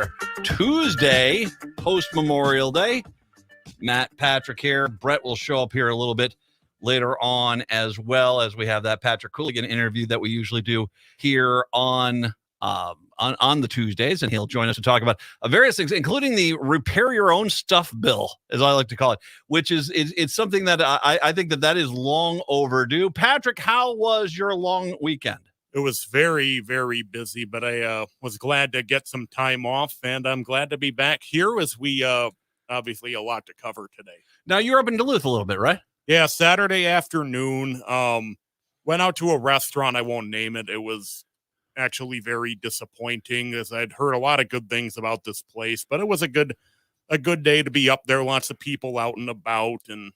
our Tuesday post-Memorial Day. Matt, Patrick here. Brett will show up here a little bit later on, as well as we have that Patrick Cooligan interview that we usually do here on the Tuesdays, and he'll join us to talk about various things, including the repair your own stuff bill, as I like to call it, which is it's something that I think that is long overdue. Patrick, how was your long weekend? It was very, very busy, but I was glad to get some time off, and I'm glad to be back here as we obviously a lot to cover today. Now, you're up in Duluth a little bit, right? Yeah, Saturday afternoon, went out to a restaurant. I won't name it. It was actually very disappointing, as I'd heard a lot of good things about this place, but it was a good day to be up there. Lots of people out and about, and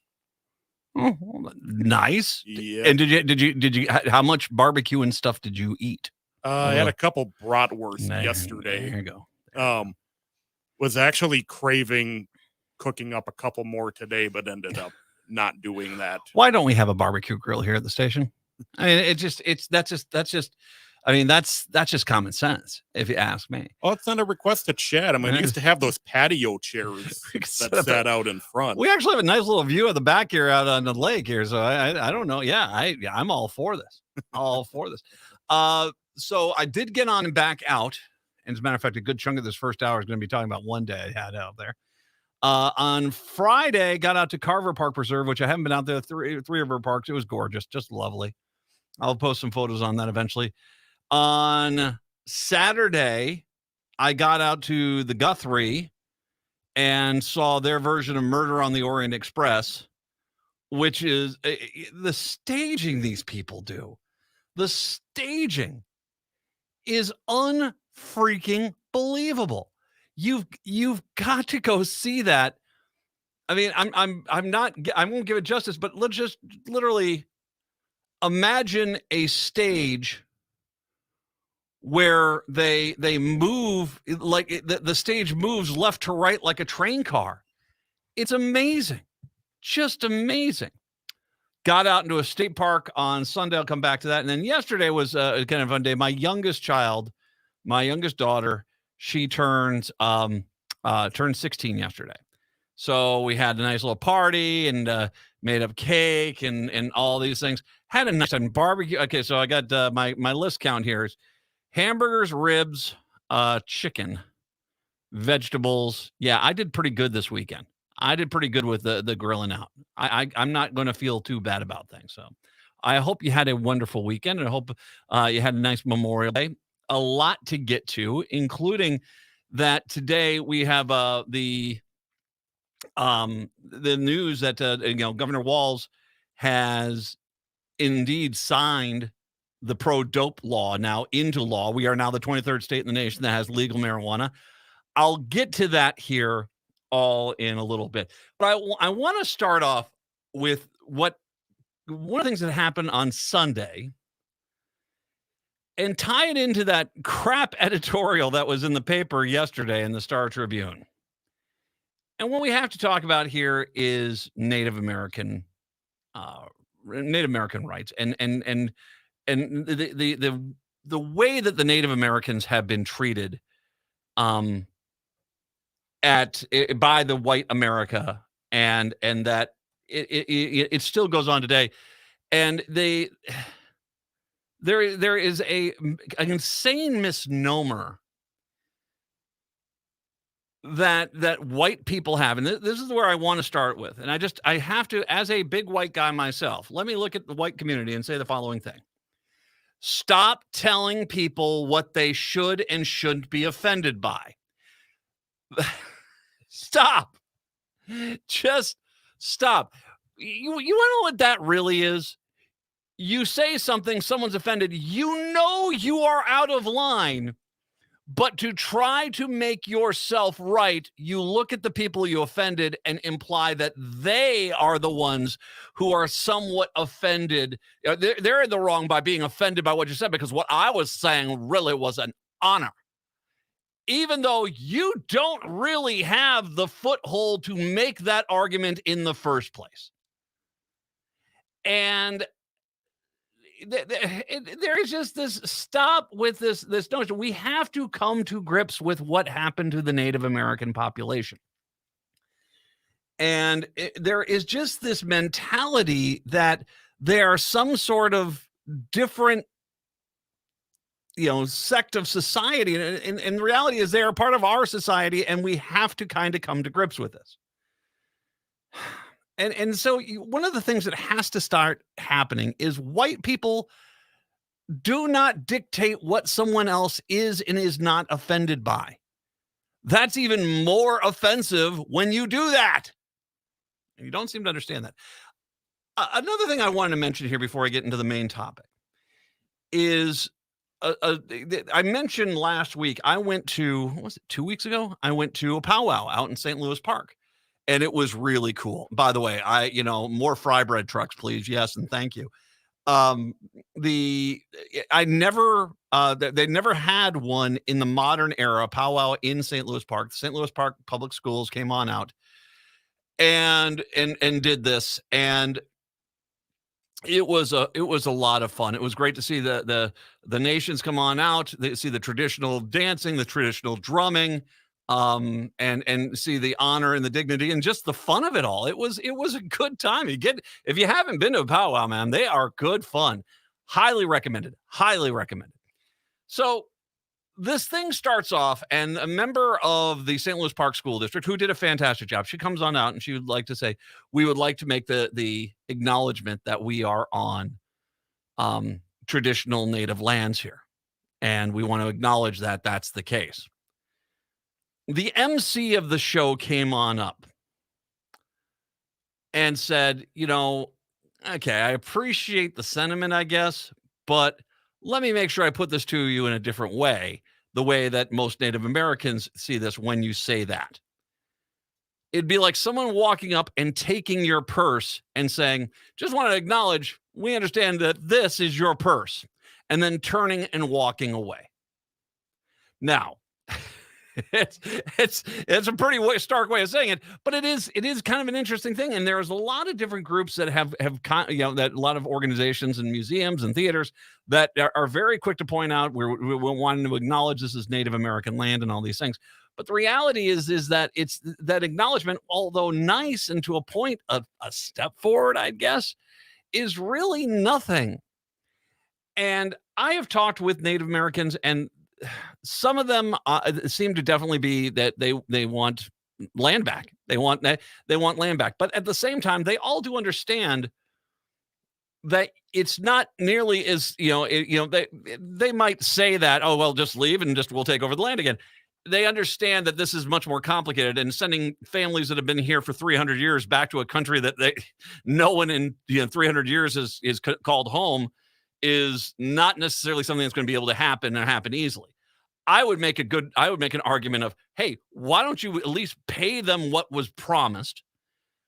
nice. Yeah. And did you? How much barbecue and stuff did you eat? I had a couple bratwurst yesterday. There you go. Was actually craving cooking up a couple more today, but ended up not doing that. Why don't we have a barbecue grill here at the station? I mean, that's just common sense, if you ask me. Oh, it's not a request to chat. I mean, we used to have those patio chairs that sat out in front. We actually have a nice little view of the back here out on the lake here. So I don't know. Yeah, I'm all for this. All for this. So I did get on and back out. And as a matter of fact, a good chunk of this first hour is going to be talking about one day I had out there. On Friday, got out to Carver Park Preserve, which I haven't been out there three of our parks. It was gorgeous, just lovely. I'll post some photos on that eventually. On Saturday, I got out to the Guthrie and saw their version of Murder on the Orient Express, which is the staging these people do. The staging is unfreaking believable. You've got to go see that. I mean, I won't give it justice, but let's just literally imagine a stage where they move, like the stage moves left to right like a train car. It's amazing. Just amazing. Got out into a state park on Sunday. I'll come back to that. And then yesterday was a kind of fun day. My youngest daughter, she turned 16 yesterday. So we had a nice little party and made up cake and all these things. Had a nice time. Barbecue. Okay, so I got my list count here is hamburgers, ribs, chicken, vegetables. Yeah, I did pretty good this weekend. I did pretty good with the grilling out. I'm not going to feel too bad about things. So I hope you had a wonderful weekend, and I hope you had a nice Memorial Day. A lot to get to, including that today we have the news that Governor Walz has indeed signed the pro-dope law now into law. We are now the 23rd state in the nation that has legal marijuana. I'll get to that here all in a little bit. But I want to start off with one of the things that happened on Sunday and tie it into that crap editorial that was in the paper yesterday in the Star Tribune. And what we have to talk about here is Native American rights and the way that the Native Americans have been treated by the white America and that it still goes on today. And there is an insane misnomer that white people have. And this is where I want to start with. And I have to, as a big white guy myself, let me look at the white community and say the following thing. Stop telling people what they should and shouldn't be offended by. Stop. Just stop. You want to know what that really is? You say something, someone's offended, you know you are out of line, but to try to make yourself right, you look at the people you offended and imply that they are the ones who are somewhat offended. They're in the wrong by being offended by what you said, because what I was saying really was an honor. Even though you don't really have the foothold to make that argument in the first place. And there is just this stop with this notion. We have to come to grips with what happened to the Native American population. And there is just this mentality that they are some sort of different, sect of society. And the reality is they are part of our society, and we have to kind of come to grips with this. And so one of the things that has to start happening is white people do not dictate what someone else is and is not offended by. That's even more offensive when you do that. And you don't seem to understand that. Another thing I wanted to mention here before I get into the main topic is I mentioned last week, I went to, was it 2 weeks ago? I went to a powwow out in St. Louis Park, and it was really cool. By the way, more fry bread trucks, please. Yes, and thank you. They never had one in the modern era powwow in St. Louis Park. The St. Louis Park Public Schools came on out and did this, and it was a lot of fun. It was great to see the nations come on out, see the traditional dancing, the traditional drumming, and see the honor and the dignity and just the fun of it all. It was a good time. If you haven't been to a powwow, man, they are good fun. Highly recommended. So this thing starts off, and a member of the St. Louis Park School District, who did a fantastic job, she comes on out and she would like to say, we would like to make the acknowledgement that we are on traditional native lands here. And we want to acknowledge that that's the case. The MC of the show came on up and said, okay, I appreciate the sentiment, I guess, but let me make sure I put this to you in a different way, the way that most Native Americans see this when you say that. It'd be like someone walking up and taking your purse and saying, just want to acknowledge, we understand that this is your purse, and then turning and walking away. Now, it's a pretty stark way of saying it, but it is kind of an interesting thing. And there's a lot of different groups that have that a lot of organizations and museums and theaters that are very quick to point out we're wanting to acknowledge this is Native American land and all these things. But the reality is that it's that acknowledgement, although nice and to a point, a step forward, I guess, is really nothing. And I have talked with Native Americans, and some of them seem to definitely be that they want land back. They want land back. But at the same time, they all do understand that it's not nearly as, they might say that, oh, well, just leave and we'll take over the land again. They understand that this is much more complicated, and sending families that have been here for 300 years back to a country that no one in 300 years is called home is not necessarily something that's going to be able to happen and happen easily. I would make an argument of, hey, why don't you at least pay them what was promised,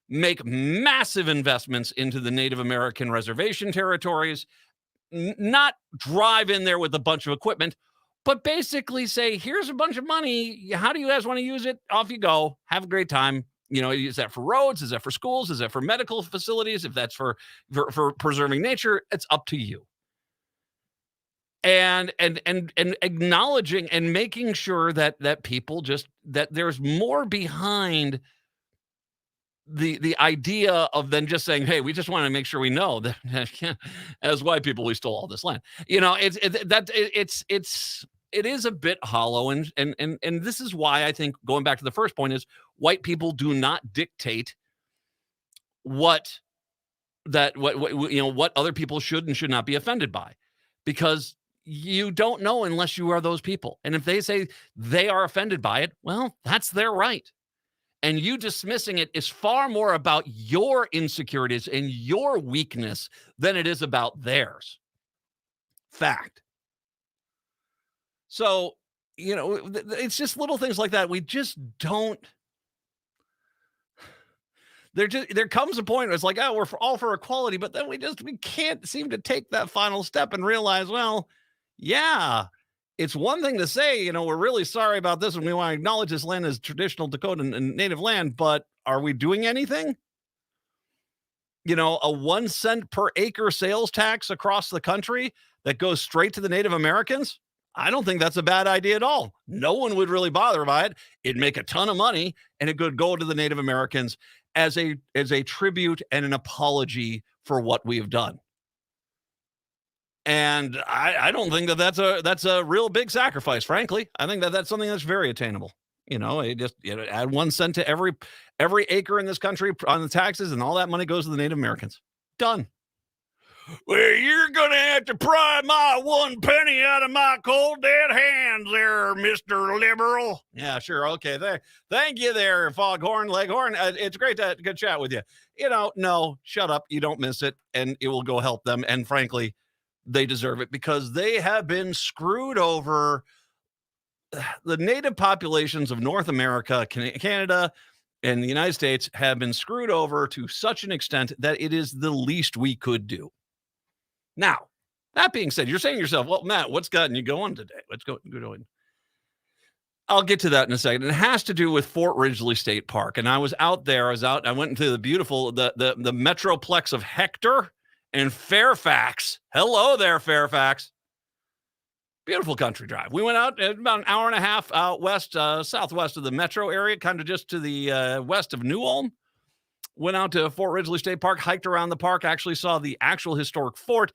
make massive investments into the Native American reservation territories, not drive in there with a bunch of equipment, but basically say, here's a bunch of money. How do you guys want to use it? Off you go. Have a great time. Is that for roads? Is that for schools? Is that for medical facilities? If that's for preserving nature, it's up to you. And acknowledging and making sure that people that there's more behind the idea of then just saying, hey, we just want to make sure we know that as white people we stole all this land. It is a bit hollow, and this is why I think, going back to the first point, is white people do not dictate what other people should and should not be offended by, because you don't know unless you are those people. And if they say they are offended by it, well, that's their right. And you dismissing it is far more about your insecurities and your weakness than it is about theirs. Fact. So, it's just little things like that. We just don't. There comes a point where it's like, oh, we're all for equality, but then we can't seem to take that final step and realize, well, yeah, it's one thing to say, we're really sorry about this and we want to acknowledge this land as traditional Dakota and native land, but are we doing anything? a 1 cent per acre sales tax across the country that goes straight to the Native Americans, I don't think that's a bad idea at all. No one would really bother by it. It'd make a ton of money, and it could go to the Native Americans as a tribute and an apology for what we've done. And I don't think that's a real big sacrifice, frankly. I think that's something that's very attainable. Add 1 cent to every acre in this country on the taxes, and all that money goes to the Native Americans. Done. Well, you're going to have to pry my 1 penny out of my cold dead hands there, Mr. Liberal. Yeah, sure. Okay. Thank you there, Foghorn Leghorn. It's great to chat with you. No, shut up. You don't miss it, and it will go help them. And frankly, they deserve it because they have been screwed over. The native populations of North America, Canada, and the United States have been screwed over to such an extent that it is the least we could do. Now, that being said, you're saying to yourself, well, Matt, what's gotten you going today? What's going? I'll get to that in a second. It has to do with Fort Ridgely State Park. And I was out there. I went into the beautiful, the metroplex of Hector and Fairfax. Hello there, Fairfax. Beautiful country drive. We went out about an hour and a half out west, southwest of the metro area, kind of just to the west of New Ulm. Went out to Fort Ridgely State Park, hiked around the park, actually saw the actual historic fort,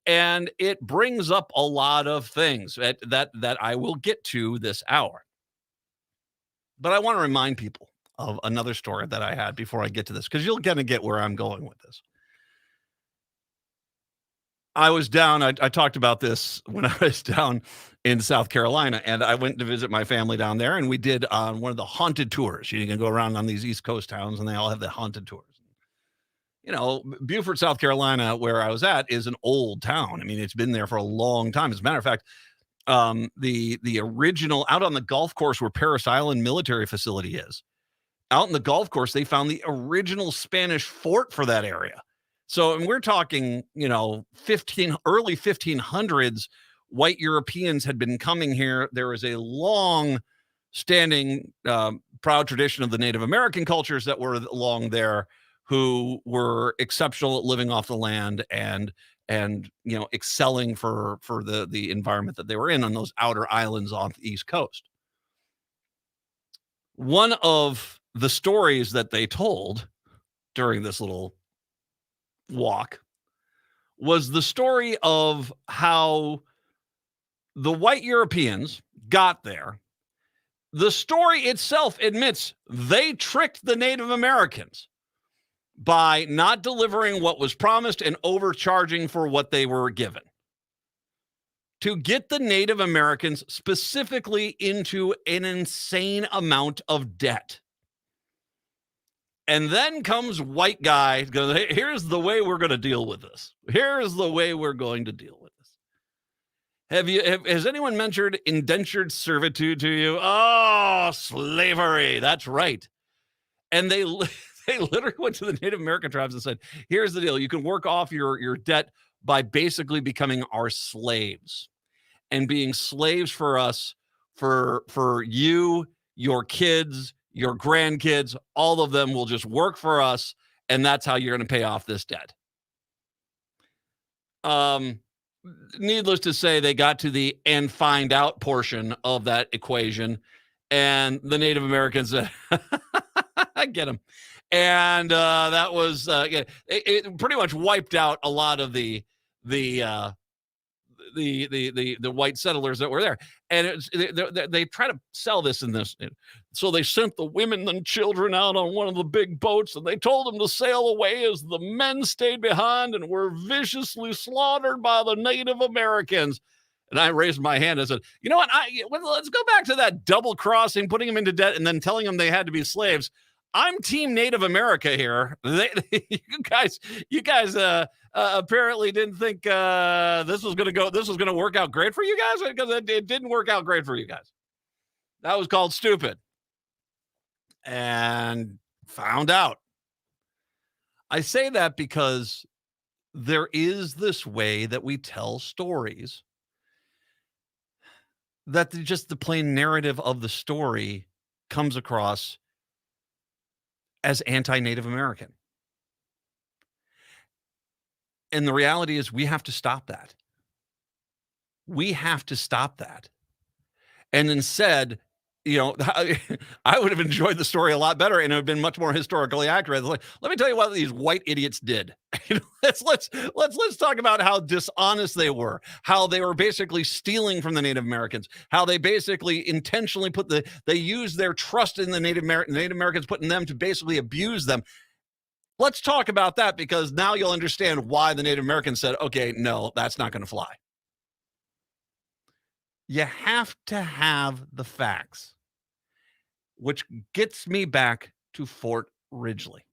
and it brings up a lot of things that I will get to this hour. But I want to remind people of another story that I had before I get to this, because you'll kind of get where I'm going with this. I was down, I talked about this when I was down in South Carolina, and I went to visit my family down there, and we did one of the haunted tours. You can go around on these East Coast towns, and they all have the haunted tours. Beaufort, South Carolina, where I was at, is an old town. I mean, it's been there for a long time. As a matter of fact, the original, out on the golf course where Parris Island military facility is, out in the golf course, they found the original Spanish fort for that area. So, and we're talking, early 1500s, white Europeans had been coming here. There is a long standing, proud tradition of the Native American cultures that were along there, who were exceptional at living off the land and excelling for the environment that they were in on those outer islands off the East Coast. One of the stories that they told during this little walk was the story of how the white Europeans got there. The story itself admits they tricked the Native Americans by not delivering what was promised and overcharging for what they were given, to get the Native Americans specifically into an insane amount of debt. And then comes white guy goes, hey, here's the way we're going to deal with this. Here's the way we're going to deal with this. Has anyone mentioned indentured servitude to you? Oh, slavery. That's right. And they literally went to the Native American tribes and said, here's the deal. You can work off your debt by basically becoming our slaves and being slaves for us, for you, your kids, your grandkids, all of them will just work for us, and that's how you're going to pay off this debt. Needless to say, they got to the and find out portion of that equation, and the Native Americans said, I get them. And that was, it pretty much wiped out a lot of the white settlers that were there. And they try to sell this in this. So they sent the women and children out on one of the big boats, and they told them to sail away as the men stayed behind and were viciously slaughtered by the Native Americans. And I raised my hand and said, you know what? Let's go back to that double crossing, putting them into debt, and then telling them they had to be slaves. I'm Team Native America here. You guys apparently didn't think this was going to work out great for you guys, because it didn't work out great for you guys. That was called stupid. And found out. I say that because there is this way that we tell stories that just the plain narrative of the story comes across as anti-Native American. And the reality is we have to stop that. We have to stop that. And instead, I would have enjoyed the story a lot better and it would have been much more historically accurate. Like, let me tell you what these white idiots did. Let's talk about how dishonest they were, how they were basically stealing from the Native Americans, how they basically intentionally they used their trust in the Native Americans, putting them to basically abuse them. Let's talk about that, because now you'll understand why the Native Americans said, okay, no, that's not going to fly. You have to have the facts, which gets me back to Fort Ridgely.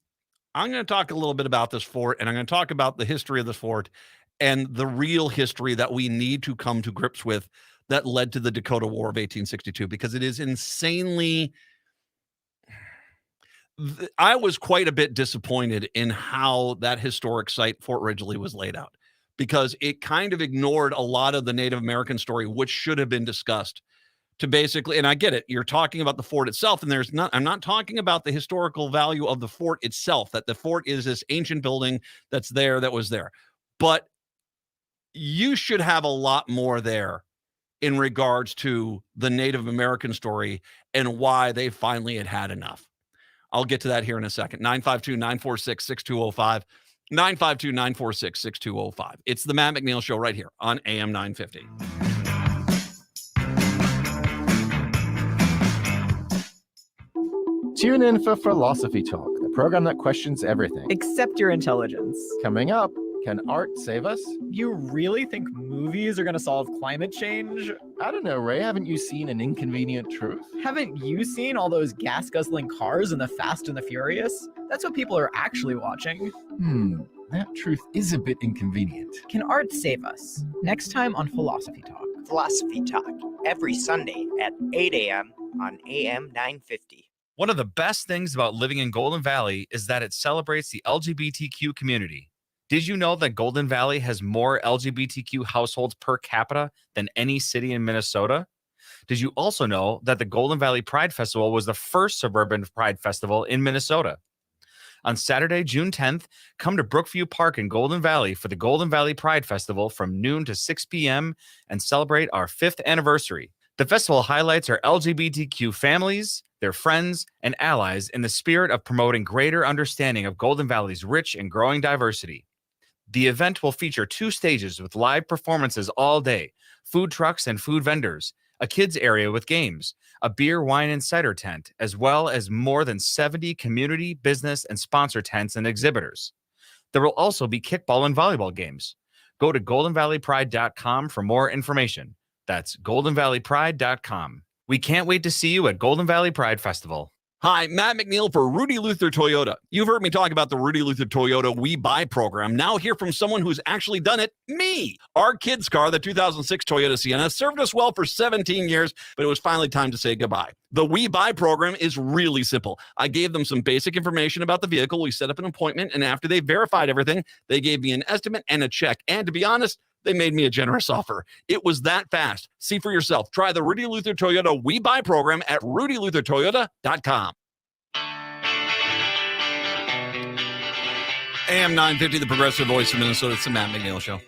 I'm going to talk a little bit about this fort, and I'm going to talk about the history of this fort and the real history that we need to come to grips with that led to the Dakota War of 1862, because it is insanely... I was quite a bit disappointed in how that historic site, Fort Ridgely, was laid out, because it kind of ignored a lot of the Native American story, which should have been discussed to basically, and I get it, you're talking about the fort itself, and I'm not talking about the historical value of the fort itself, that the fort is this ancient building that was there. But you should have a lot more there in regards to the Native American story and why they finally had enough. I'll get to that here in a second. 952-946-6205. 952-946-6205. It's the Matt McNeil Show right here on AM 950. Tune in for Philosophy Talk, the program that questions everything. Except your intelligence. Coming up, can art save us? You really think movies are going to solve climate change? I don't know, Ray. Haven't you seen An Inconvenient Truth? Haven't you seen all those gas-guzzling cars in the Fast and the Furious? That's what people are actually watching. That truth is a bit inconvenient. Can art save us? Next time on Philosophy Talk. Philosophy Talk, every Sunday at 8 a.m. on AM 950. One of the best things about living in Golden Valley is that it celebrates the LGBTQ community. Did you know that Golden Valley has more LGBTQ households per capita than any city in Minnesota? Did you also know that the Golden Valley Pride Festival was the first suburban pride festival in Minnesota? On Saturday, June 10th, come to Brookview Park in Golden Valley for the Golden Valley Pride Festival from noon to 6 p.m. and celebrate our 5th anniversary. The festival highlights our LGBTQ families, their friends, and allies in the spirit of promoting greater understanding of Golden Valley's rich and growing diversity. The event will feature 2 stages with live performances all day, food trucks and food vendors, a kids area with games, a beer, wine, and cider tent, as well as more than 70 community, business, and sponsor tents and exhibitors. There will also be kickball and volleyball games. Go to goldenvalleypride.com for more information. That's goldenvalleypride.com. We can't wait to see you at Golden Valley Pride Festival. Hi, Matt McNeil for Rudy Luther Toyota. You've heard me talk about the Rudy Luther Toyota We Buy program. Now hear from someone who's actually done it, me. Our kids' car, the 2006 Toyota Sienna, served us well for 17 years, but it was finally time to say goodbye. The We Buy program is really simple. I gave them some basic information about the vehicle. We set up an appointment, and after they verified everything, they gave me an estimate and a check. And to be honest, they made me a generous offer. It was that fast. See for yourself. Try the Rudy Luther Toyota We Buy program at rudyluthertoyota.com. AM 950, the progressive voice of Minnesota. It's the Matt McNeil Show.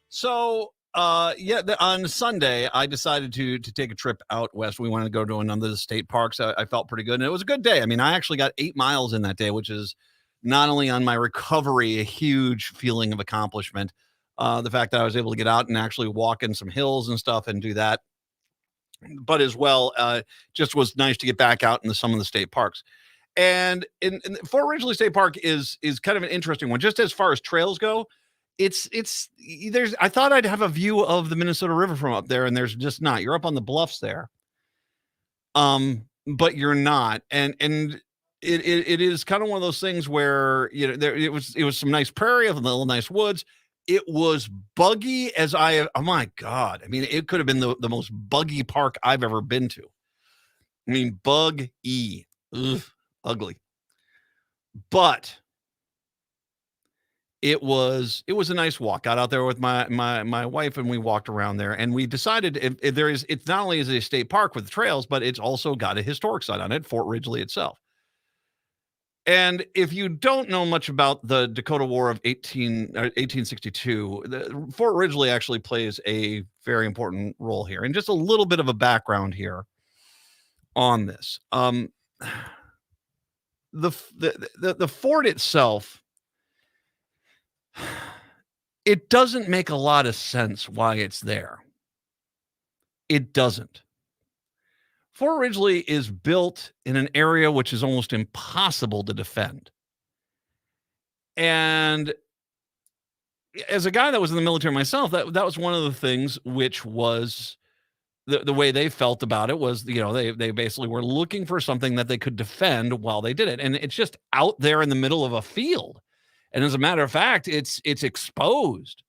So, on Sunday, I decided to take a trip out west. We wanted to go to another of the state parks. I felt pretty good, and it was a good day. I mean, I actually got 8 miles in that day, which is not only on my recovery, a huge feeling of accomplishment. The fact that I was able to get out and actually walk in some hills and stuff and do that, but as well, just was nice to get back out into some of the state parks. And in Fort Ridgely State Park is kind of an interesting one. Just as far as trails go, I thought I'd have a view of the Minnesota River from up there, and there's just not. You're up on the bluffs there, but you're not, and it is kind of one of those things where it was some nice prairie of little nice woods. It was buggy oh my God. I mean, it could have been the most buggy park I've ever been to. I mean, bug-y. Ugh, ugly. But it was a nice walk. Got out there with my wife, and we walked around there, and we decided it's not only is it a state park with trails, but it's also got a historic site on it, Fort Ridgely itself. And if you don't know much about the Dakota War of 1862, Fort Ridgely actually plays a very important role here. And just a little bit of a background here on this. The fort itself, it doesn't make a lot of sense why it's there. It doesn't. Fort Ridgely is built in an area which is almost impossible to defend. And as a guy that was in the military myself, that was one of the things which was the way they felt about it was, they basically were looking for something that they could defend while they did it. And it's just out there in the middle of a field. And as a matter of fact, it's exposed.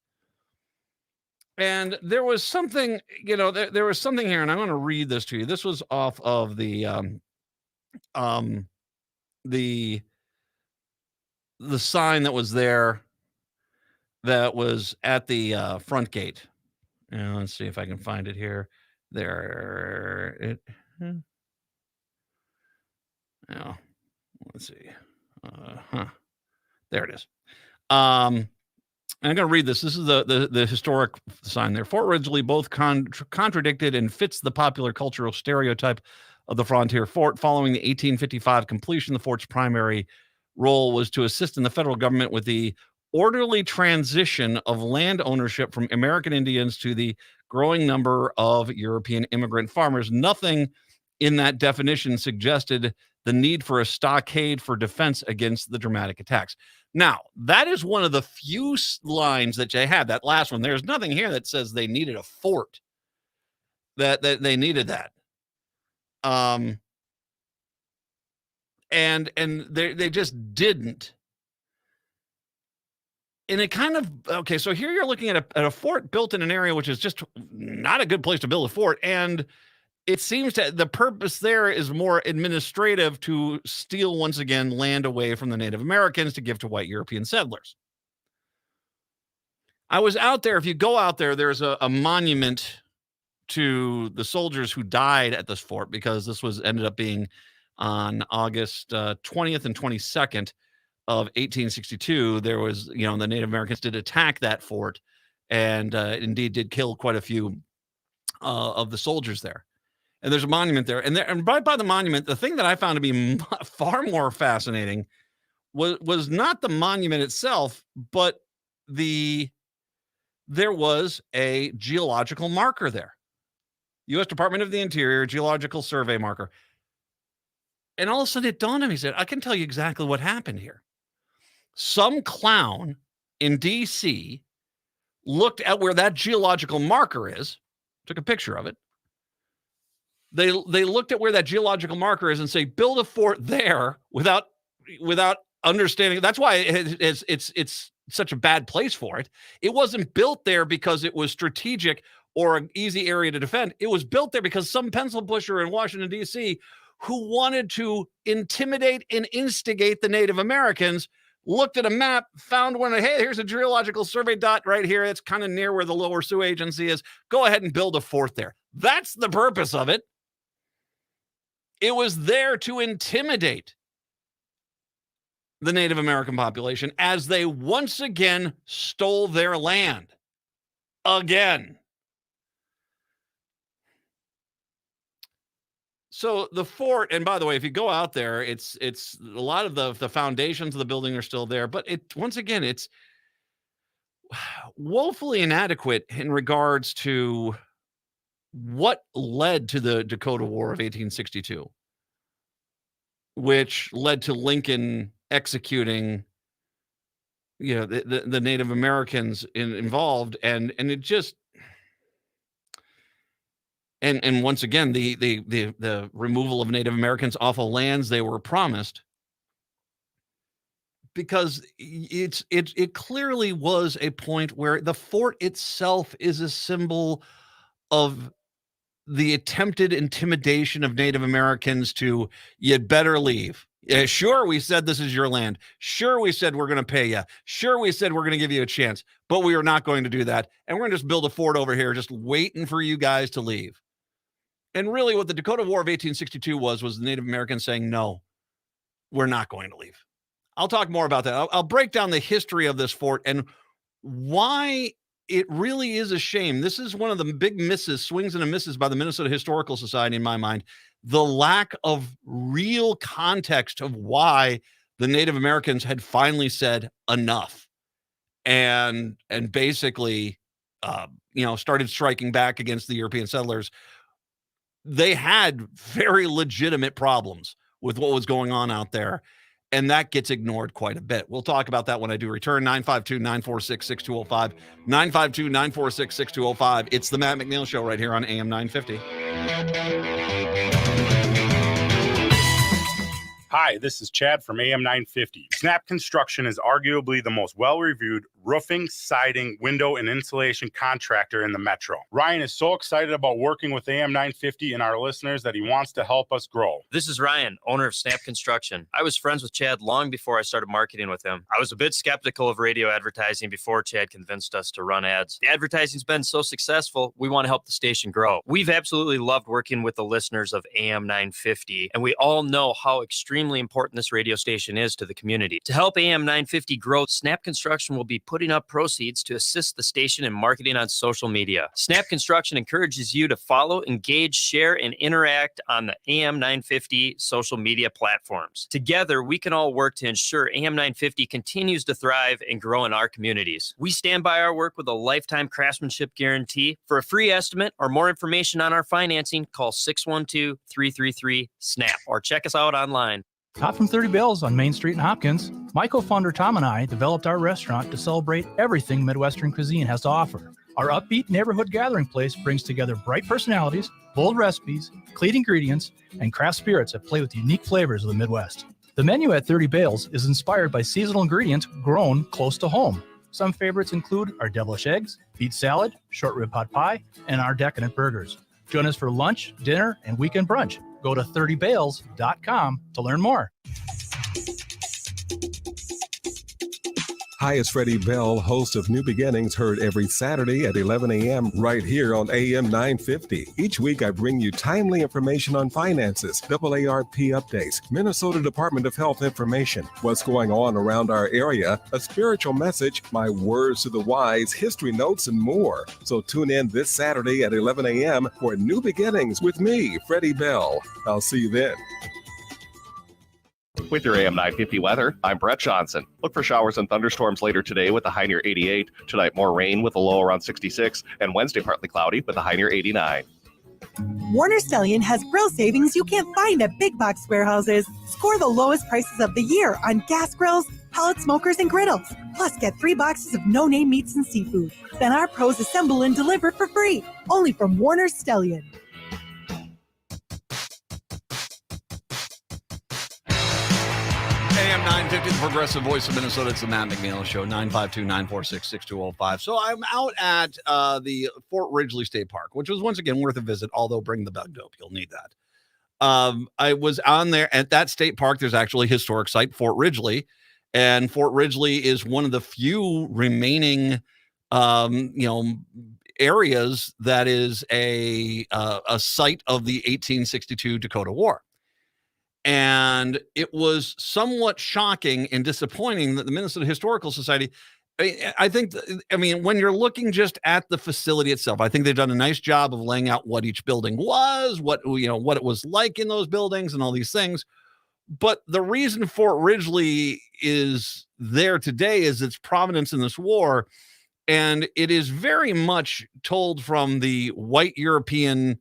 And there was something, there was something here, and I'm going to read this to you. This was off of the sign that was there, that was at the front gate. And let's see if I can find it here. There, oh, let's see. There it is. I'm going to read this. This is the historic sign there. Fort Ridgely both contradicted and fits the popular cultural stereotype of the frontier fort. Following the 1855 completion, the fort's primary role was to assist in the federal government with the orderly transition of land ownership from American Indians to the growing number of European immigrant farmers. Nothing in that definition suggested the need for a stockade for defense against the dramatic attacks. Now, that is one of the few lines that they had, that last one. There's nothing here that says they needed a fort, that they needed that. And they just didn't. And it kind of, okay, so here you're looking at a fort built in an area which is just not a good place to build a fort. And it seems that the purpose there is more administrative, to steal, once again, land away from the Native Americans to give to white European settlers. I was out there. If you go out there, there's a monument to the soldiers who died at this fort, because this ended up being on August 20th and 22nd of 1862. There was, the Native Americans did attack that fort, and indeed did kill quite a few of the soldiers there. And there's a monument there. And right by the monument, the thing that I found to be far more fascinating was not the monument itself, but there was a geological marker there. U.S. Department of the Interior Geological Survey marker. And all of a sudden it dawned on me, he said, I can tell you exactly what happened here. Some clown in D.C. looked at where that geological marker is, took a picture of it. They looked at where that geological marker is and say, build a fort there without understanding. That's why it's such a bad place for it. It wasn't built there because it was strategic or an easy area to defend. It was built there because some pencil pusher in Washington, D.C., who wanted to intimidate and instigate the Native Americans looked at a map, found one, hey, here's a geological survey dot right here. It's kind of near where the Lower Sioux Agency is. Go ahead and build a fort there. That's the purpose of it. It was there to intimidate the Native American population as they once again stole their land. Again. So the fort, and by the way, if you go out there, it's a lot of the foundations of the building are still there, but once again, it's woefully inadequate in regards to what led to the Dakota War of 1862, which led to Lincoln executing, the Native Americans involved, and it just, and once again, the removal of Native Americans off of lands they were promised, because it clearly was a point where the fort itself is a symbol of the attempted intimidation of Native Americans to, you'd better leave. Yeah, sure, we said this is your land. Sure, we said we're going to pay you. Sure, we said we're going to give you a chance, but we are not going to do that. And we're going to just build a fort over here, just waiting for you guys to leave. And really what the Dakota War of 1862 was the Native Americans saying, no, we're not going to leave. I'll talk more about that. I'll break down the history of this fort and why it really is a shame. This is one of the big misses, swings and misses by the Minnesota Historical Society, in my mind. The lack of real context of why the Native Americans had finally said enough and basically, started striking back against the European settlers. They had very legitimate problems with what was going on out there, and that gets ignored quite a bit. We'll talk about that when I do return. 952-946-6205. 952-946-6205. It's the Matt McNeil Show right here on AM 950. Hi, this is Chad from AM 950. Snap Construction is arguably the most well-reviewed roofing, siding, window, and insulation contractor in the metro. Ryan is so excited about working with AM 950 and our listeners that he wants to help us grow. This is Ryan, owner of Snap Construction. I was friends with Chad long before I started marketing with him. I was a bit skeptical of radio advertising before Chad convinced us to run ads. The advertising's been so successful, we want to help the station grow. We've absolutely loved working with the listeners of AM 950, and we all know how extremely important this radio station is to the community. To help AM 950 grow, Snap Construction will be putting up proceeds to assist the station in marketing on social media. Snap Construction encourages you to follow, engage, share, and interact on the AM 950 social media platforms. Together, we can all work to ensure AM 950 continues to thrive and grow in our communities. We stand by our work with a lifetime craftsmanship guarantee. For a free estimate or more information on our financing, call 612-333-SNAP or check us out online. Hot from 30 Bells on Main Street in Hopkins, my co-founder Tom and I developed our restaurant to celebrate everything Midwestern cuisine has to offer. Our upbeat neighborhood gathering place brings together bright personalities, bold recipes, clean ingredients, and craft spirits that play with unique flavors of the Midwest. The menu at 30 Bales is inspired by seasonal ingredients grown close to home. Some favorites include our devilish eggs, beet salad, short rib pot pie, and our decadent burgers. Join us for lunch, dinner, and weekend brunch. Go to 30bales.com to learn more. Hi, it's Freddie Bell, host of New Beginnings, heard every Saturday at 11 a.m. right here on AM 950. Each week, I bring you timely information on finances, AARP updates, Minnesota Department of Health information, what's going on around our area, a spiritual message, my words to the wise, history notes, and more. So tune in this Saturday at 11 a.m. for New Beginnings with me, Freddie Bell. I'll see you then. With your AM 950 weather, I'm Brett Johnson. Look for showers and thunderstorms later today with a high near 88. Tonight, more rain with a low around 66. And Wednesday, partly cloudy with a high near 89. Warner Stellian has grill savings you can't find at big box warehouses. Score the lowest prices of the year on gas grills, pellet smokers, and griddles. Plus, get 3 boxes of no-name meats and seafood. Then our pros assemble and deliver for free. Only from Warner Stellian. AM 950, the progressive voice of Minnesota. It's the Matt McNeil Show, 952-946-6205. So I'm out at the Fort Ridgely State Park, which was once again worth a visit, although bring the bug dope. You'll need that. I was on there at that state park. There's actually a historic site, Fort Ridgely. And Fort Ridgely is one of the few remaining, areas that is a site of the 1862 Dakota War. And it was somewhat shocking and disappointing that the Minnesota Historical Society, when you're looking just at the facility itself, I think they've done a nice job of laying out what each building was, what it was like in those buildings and all these things. But the reason Fort Ridgely is there today is its prominence in this war. And it is very much told from the white European,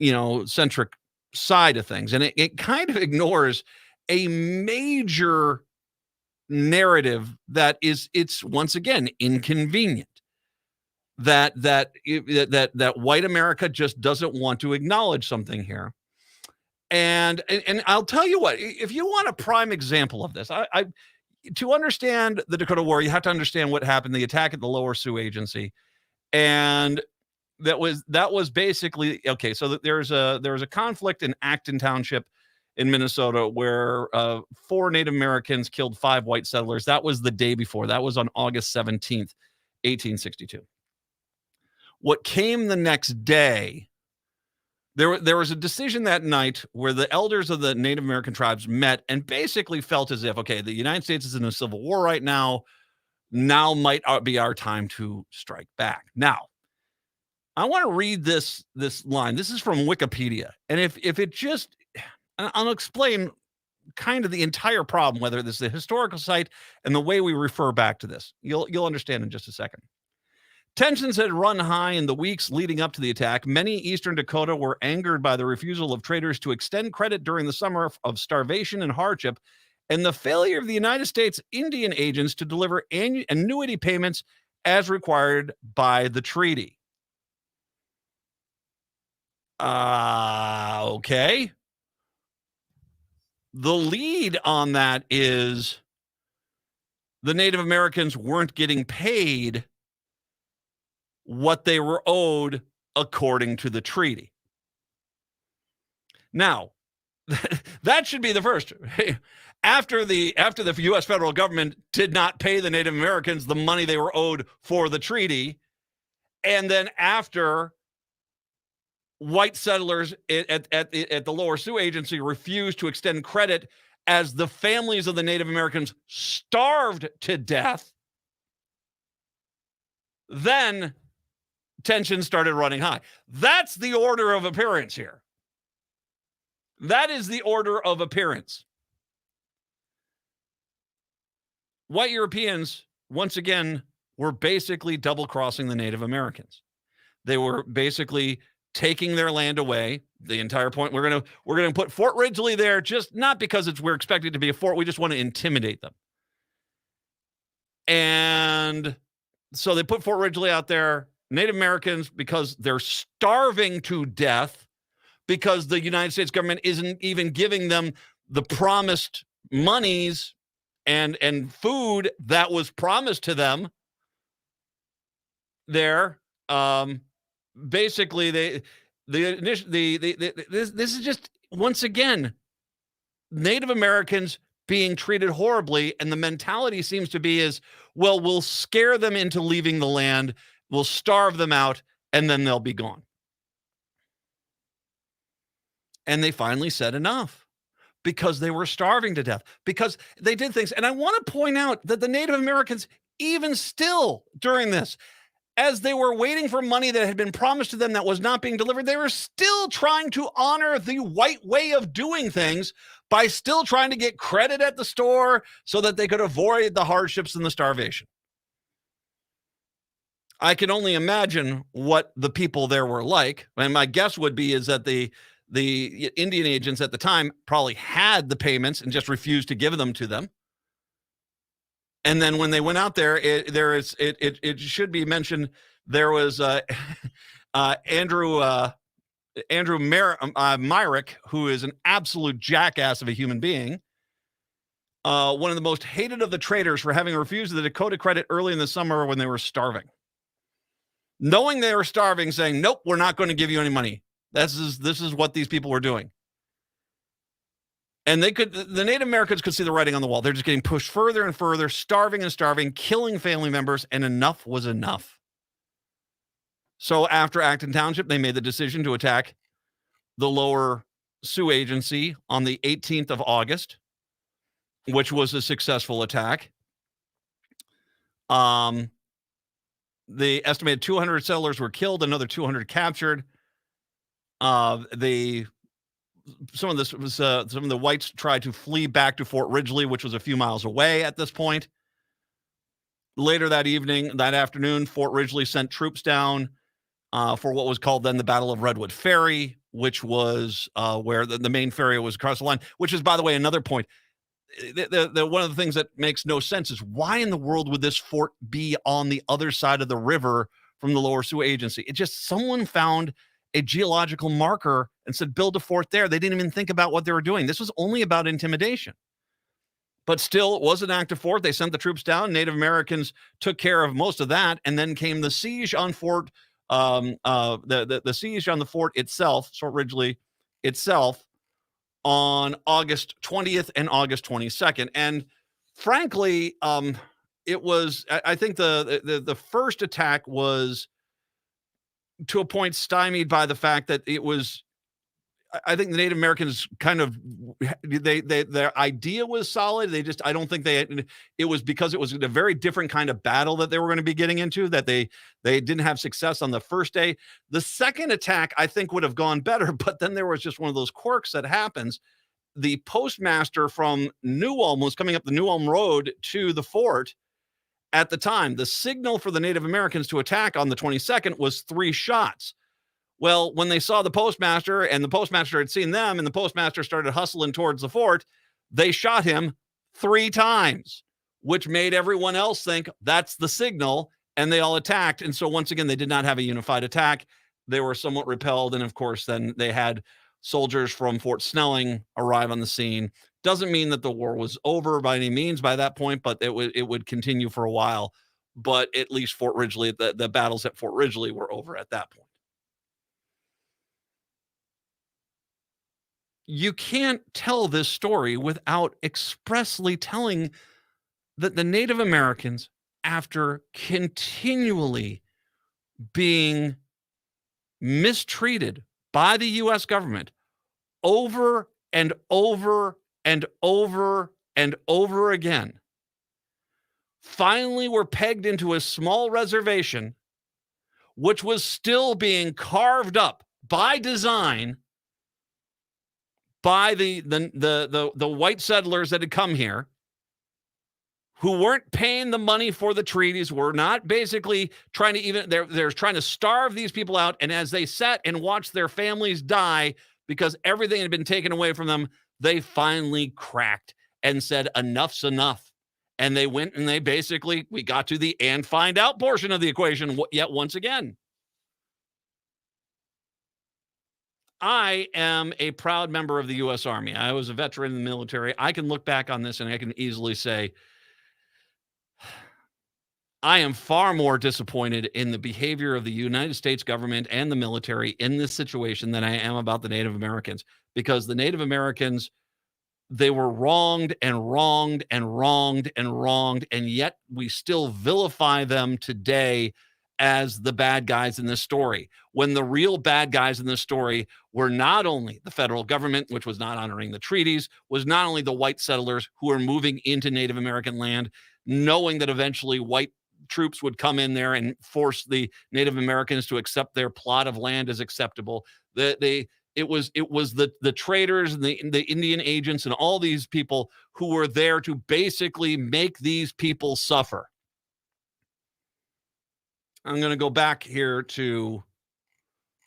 centric side of things. And it kind of ignores a major narrative that it's once again inconvenient, that white America just doesn't want to acknowledge something here. And I'll tell you what, if you want a prime example of this, I to understand the Dakota War, you have to understand what happened, the attack at the Lower Sioux Agency. And that was basically, okay, so there was a conflict in Acton Township in Minnesota where 4 Native Americans killed 5 white settlers. That was the day before. That was on August 17th, 1862. What came the next day There was a decision that night where the elders of the Native American tribes met and basically felt as if, okay, the United States is in a civil war right now. Now might be our time to strike back. Now, I want to read this line. This is from Wikipedia. And if it just, I'll explain kind of the entire problem, whether this is the historical site and the way we refer back to this. You'll understand in just a second. Tensions had run high in the weeks leading up to the attack. Many Eastern Dakota were angered by the refusal of traders to extend credit during the summer of starvation and hardship, and the failure of the United States Indian agents to deliver annuity payments as required by the treaty. Okay. The lead on that is the Native Americans weren't getting paid what they were owed according to the treaty. Now, that should be the first. After the U.S. federal government did not pay the Native Americans the money they were owed for the treaty, and then after white settlers at the Lower Sioux Agency refused to extend credit as the families of the Native Americans starved to death, then tensions started running high. That's the order of appearance here. That is the order of appearance. White Europeans, once again, were basically double-crossing the Native Americans. They were basically taking their land away. The entire point, we're gonna put Fort Ridgely there, just not because we're expected to be a fort. We just want to intimidate them. And so they put Fort Ridgely out there. Native Americans, because they're starving to death, because the United States government isn't even giving them the promised monies and food that was promised to them there. Basically, this is just, once again, Native Americans being treated horribly, and the mentality seems to be is, well, we'll scare them into leaving the land, we'll starve them out, and then they'll be gone. And they finally said enough, because they were starving to death, because they did things. And I want to point out that the Native Americans, even still during this, as they were waiting for money that had been promised to them that was not being delivered, they were still trying to honor the white way of doing things by still trying to get credit at the store so that they could avoid the hardships and the starvation. I can only imagine what the people there were like. And my guess would be is that the Indian agents at the time probably had the payments and just refused to give them to them. And then when they went out there, it should be mentioned there was Andrew Myrick, who is an absolute jackass of a human being, one of the most hated of the traders for having refused the Dakota credit early in the summer when they were starving. Knowing they were starving, saying, nope, we're not going to give you any money. This is what these people were doing. And the Native Americans could see the writing on the wall. They're just getting pushed further and further, starving and starving, killing family members, and enough was enough. So after Acton Township, they made the decision to attack the Lower Sioux Agency on the 18th of August, which was a successful attack. The estimated 200 settlers were killed, another 200 captured. Some of the whites tried to flee back to Fort Ridgely, which was a few miles away at this point. Later that afternoon, Fort Ridgely sent troops down for what was called then the Battle of Redwood Ferry, which was where the main ferry was across the line, which is, by the way, another point. One of the things that makes no sense is why in the world would this fort be on the other side of the river from the Lower Sioux Agency? It just, someone found a geological marker and said, build a fort there. They didn't even think about what they were doing. This was only about intimidation. But still, it was an active fort. They sent the troops down. Native Americans took care of most of that. And then came the siege on Fort, the siege on the fort itself, Fort Ridgely itself, on August 20th and August 22nd. And frankly, it was, I think the first attack was to a point stymied by the fact that it was I think the Native Americans kind of their idea was solid. I don't think it was because it was a very different kind of battle that they were going to be getting into that they didn't have success on the first day. The second attack, I think, would have gone better, but then there was just one of those quirks that happens. The postmaster from New Ulm was coming up the New Ulm Road to the fort at the time. The signal for the Native Americans to attack on the 22nd was 3 shots. Well, when they saw the postmaster and the postmaster had seen them and the postmaster started hustling towards the fort, they shot him 3 times, which made everyone else think that's the signal, and they all attacked. And so once again, they did not have a unified attack. They were somewhat repelled. And of course, then they had soldiers from Fort Snelling arrive on the scene. Doesn't mean that the war was over by any means by that point, but it would continue for a while. But at least Fort Ridgely, the battles at Fort Ridgely were over at that point. You can't tell this story without expressly telling that the Native Americans, after continually being mistreated by the U.S. government over and over and over and over again, finally were pegged into a small reservation, which was still being carved up by design by the white settlers that had come here, who weren't paying the money for the treaties, were not basically trying to they're trying to starve these people out. And as they sat and watched their families die because everything had been taken away from them, they finally cracked and said, enough's enough. And they went and we got to the and find out portion of the equation yet once again. I am a proud member of the U.S. Army. I was a veteran in the military. I can look back on this and I can easily say, I am far more disappointed in the behavior of the United States government and the military in this situation than I am about the Native Americans, because the Native Americans, they were wronged and wronged and wronged and wronged, and yet we still vilify them today as the bad guys in this story, when the real bad guys in this story were not only the federal government, which was not honoring the treaties, was not only the white settlers who were moving into Native American land, knowing that eventually white troops would come in there and force the Native Americans to accept their plot of land as acceptable. It was the traders and the Indian agents and all these people who were there to basically make these people suffer. I'm going to go back here to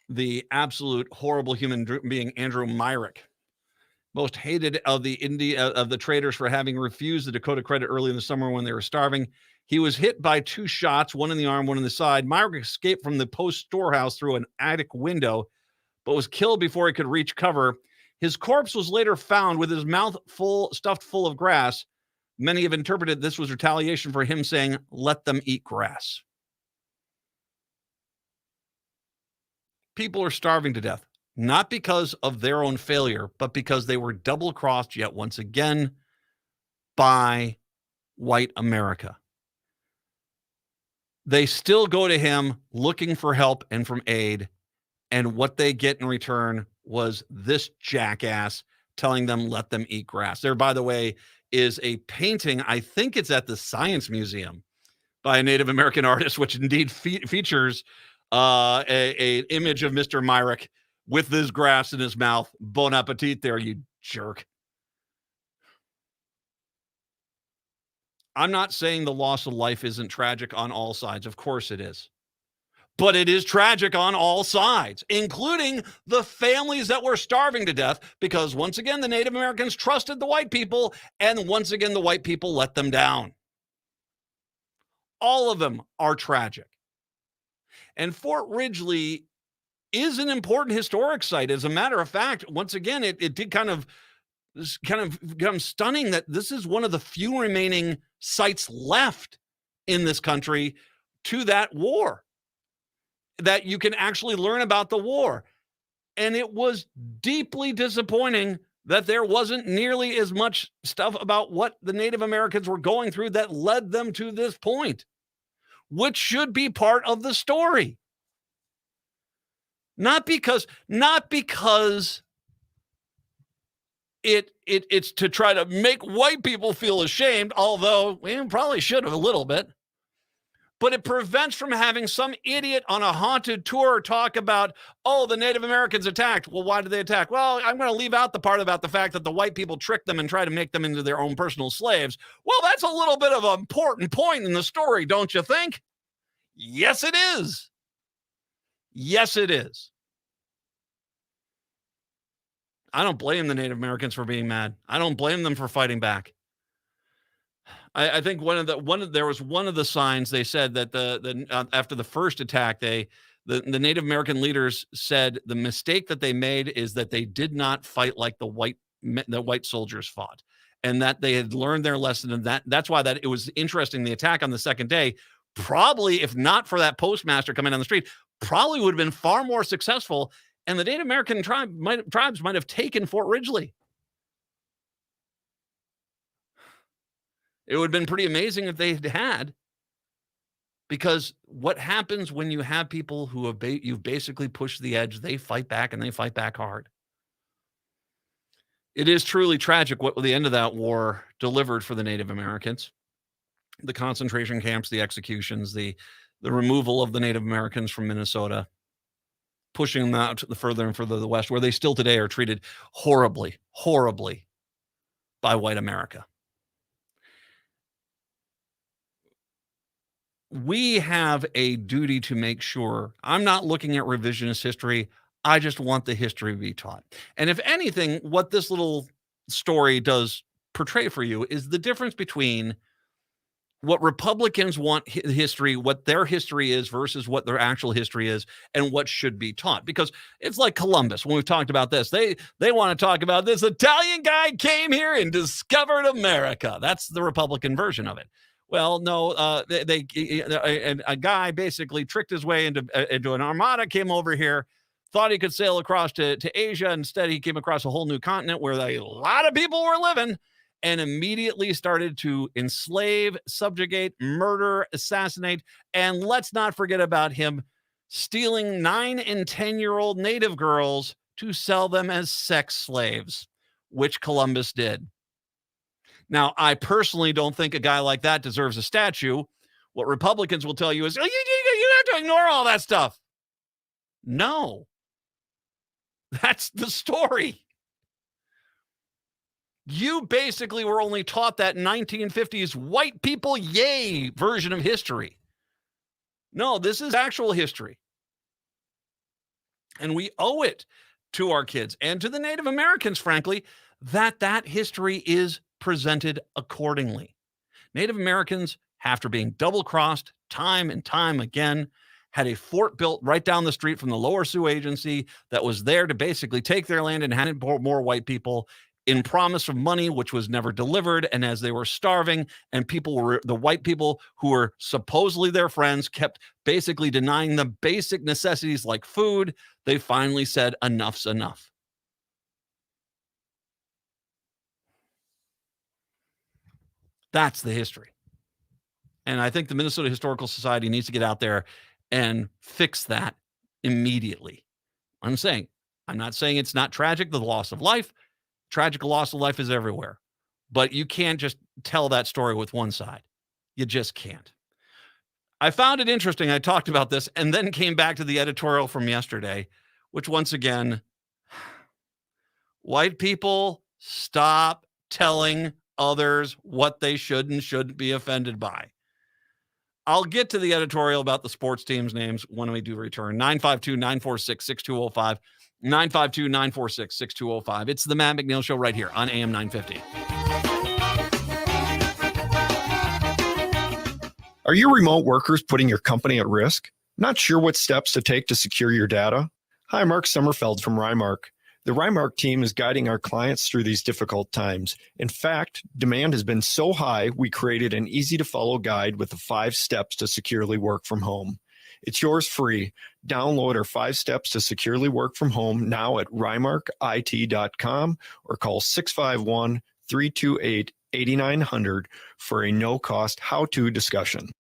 the absolute horrible human being, Andrew Myrick, most hated of the traders for having refused the Dakota Credit early in the summer when they were starving. He was hit by 2 shots, one in the arm, one in the side. Myrick escaped from the post storehouse through an attic window, but was killed before he could reach cover. His corpse was later found with his mouth stuffed full of grass. Many have interpreted this was retaliation for him saying, "Let them eat grass." People are starving to death, not because of their own failure, but because they were double-crossed yet once again by white America. They still go to him looking for help and from aid, and what they get in return was this jackass telling them, let them eat grass. There, by the way, is a painting, I think it's at the Science Museum, by a Native American artist, which indeed features a image of Mr. Myrick with this grass in his mouth. Bon appetit there, you jerk. I'm not saying the loss of life isn't tragic on all sides. Of course it is. But it is tragic on all sides, including the families that were starving to death, because once again, the Native Americans trusted the white people, and once again, the white people let them down. All of them are tragic. And Fort Ridgely is an important historic site. As a matter of fact, once again, it did kind of become stunning that this is one of the few remaining sites left in this country to that war, that you can actually learn about the war. And it was deeply disappointing that there wasn't nearly as much stuff about what the Native Americans were going through that led them to this point, which should be part of the story. Not because it's to try to make white people feel ashamed, although we probably should have a little bit. But it prevents from having some idiot on a haunted tour talk about, oh, the Native Americans attacked. Well, why did they attack? Well, I'm going to leave out the part about the fact that the white people tricked them and try to make them into their own personal slaves. Well, that's a little bit of an important point in the story, don't you think? Yes, it is. Yes, it is. I don't blame the Native Americans for being mad. I don't blame them for fighting back. I think there was one of the signs they said that after the first attack, the Native American leaders said the mistake that they made is that they did not fight like the white soldiers fought, and that they had learned their lesson. And that's why it was interesting. The attack on the second day, probably if not for that postmaster coming down the street, probably would have been far more successful. And the Native American tribes might have taken Fort Ridgely. It would have been pretty amazing if they had, because what happens when you have people who have you've basically pushed the edge, they fight back, and they fight back hard. It is truly tragic what the end of that war delivered for the Native Americans. The concentration camps, the executions, the removal of the Native Americans from Minnesota, pushing them out further and further to the west, where they still today are treated horribly, horribly by white America. We have a duty to make sure. I'm not looking at revisionist history. I just want the history to be taught. And if anything, what this little story does portray for you is the difference between what Republicans want history, what their history is versus what their actual history is, and what should be taught. Because it's like Columbus. When we've talked about this, they want to talk about this Italian guy came here and discovered America. That's the Republican version of it. Well, no, a guy basically tricked his way into an armada, came over here, thought he could sail across to Asia. Instead, he came across a whole new continent where a lot of people were living, and immediately started to enslave, subjugate, murder, assassinate. And let's not forget about him stealing 9 and 10-year-old native girls to sell them as sex slaves, which Columbus did. Now, I personally don't think a guy like that deserves a statue. What Republicans will tell you is, oh, you have to ignore all that stuff. No. That's the story. You basically were only taught that 1950s white people yay version of history. No, this is actual history. And we owe it to our kids and to the Native Americans, frankly, that history is presented accordingly. Native Americans, after being double-crossed time and time again, had a fort built right down the street from the Lower Sioux Agency that was there to basically take their land and hand it to more white people in promise of money, which was never delivered. And as they were starving, and the white people who were supposedly their friends kept basically denying them basic necessities like food, they finally said, enough's enough. That's the history. And I think the Minnesota Historical Society needs to get out there and fix that immediately. I'm not saying it's not tragic, the loss of life. Tragic loss of life is everywhere. But you can't just tell that story with one side. You just can't. I found it interesting. I talked about this and then came back to the editorial from yesterday, which once again, white people, stop telling others what they should and shouldn't be offended by. I'll get to the editorial about the sports teams' names when we do return. 952-946-6205. 952-946-6205. It's the Matt McNeil Show right here on AM 950. Are your remote workers putting your company at risk? Not sure what steps to take to secure your data? Hi, Mark Sommerfeld from Rymark. The Rymark team is guiding our clients through these difficult times. In fact, demand has been so high, we created an easy-to-follow guide with the 5 steps to securely work from home. It's yours free. Download our 5 steps to securely work from home now at rymarkit.com or call 651-328-8900 for a no-cost how-to discussion.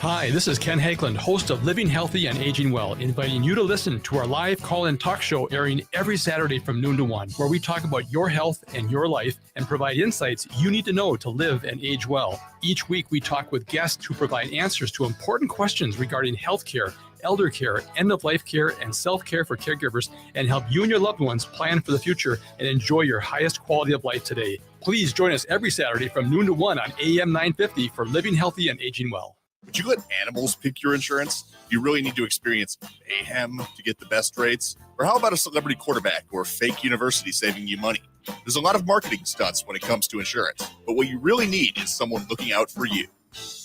Hi, this is Ken Hageland, host of Living Healthy and Aging Well, inviting you to listen to our live call-in talk show airing every Saturday from noon to 1, where we talk about your health and your life and provide insights you need to know to live and age well. Each week, we talk with guests who provide answers to important questions regarding healthcare, elder care, end-of-life care, and self-care for caregivers, and help you and your loved ones plan for the future and enjoy your highest quality of life today. Please join us every Saturday from noon to 1 on AM 950 for Living Healthy and Aging Well. Would you let animals pick your insurance? Do you really need to experience mayhem to get the best rates? Or how about a celebrity quarterback or a fake university saving you money? There's a lot of marketing stunts when it comes to insurance, but what you really need is someone looking out for you.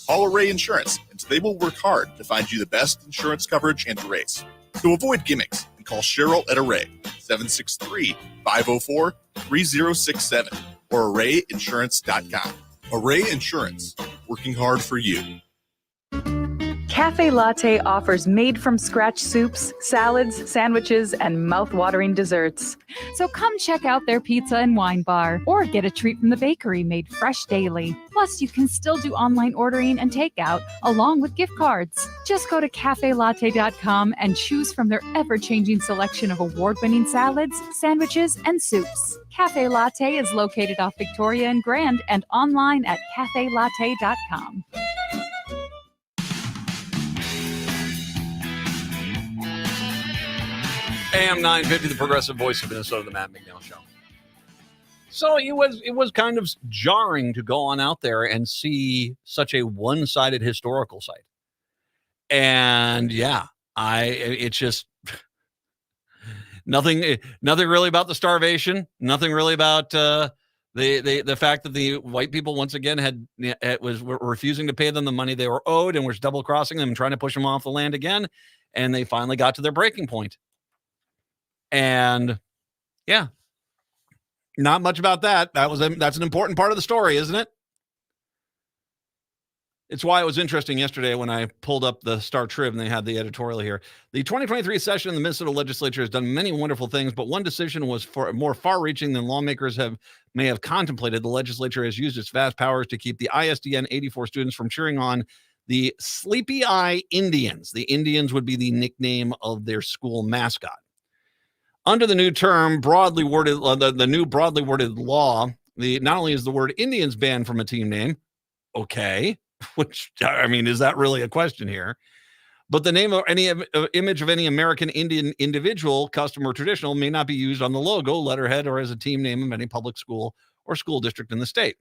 Call Array Insurance, and they will work hard to find you the best insurance coverage and rates. To avoid gimmicks, call Cheryl at Array, 763-504-3067, or arrayinsurance.com. Array Insurance, working hard for you. Cafe Latte offers made-from-scratch soups, salads, sandwiches, and mouth-watering desserts. So come check out their pizza and wine bar, or get a treat from the bakery made fresh daily. Plus, you can still do online ordering and takeout, along with gift cards. Just go to cafelatte.com and choose from their ever-changing selection of award-winning salads, sandwiches, and soups. Cafe Latte is located off Victoria and Grand and online at cafelatte.com. AM 950, the progressive voice of Minnesota, the Matt McNeil Show. So it was kind of jarring to go on out there and see such a one-sided historical site. And yeah, it's just nothing really about the starvation, nothing really about the fact that the white people once again were refusing to pay them the money they were owed and was double crossing them and trying to push them off the land again. And they finally got to their breaking point. And yeah, not much about that. That's an important part of the story, isn't it? It's why it was interesting yesterday when I pulled up the Star Trib and they had the editorial here. The 2023 session in the Minnesota legislature has done many wonderful things, but one decision was more far-reaching than lawmakers may have contemplated. The legislature has used its vast powers to keep the ISDN 84 students from cheering on the Sleepy Eye Indians. The Indians would be the nickname of their school mascot. Under the new term, broadly worded, the new broadly worded law, not only is the word Indians banned from a team name, okay, which, I mean, is that really a question here? But the name of any image of any American Indian individual, custom or traditional, may not be used on the logo, letterhead, or as a team name of any public school or school district in the state.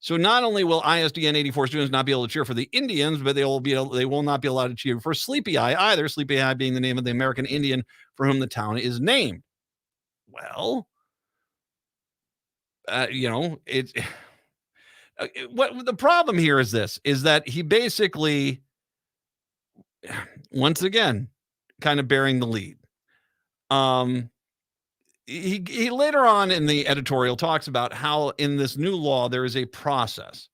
So not only will ISDN 84 students not be able to cheer for the Indians, but they will not be allowed to cheer for Sleepy Eye either, Sleepy Eye being the name of the American Indian for whom the town is named. Well, what the problem here is that he basically, once again, kind of bearing the lead. He later on in the editorial talks about how in this new law there is a process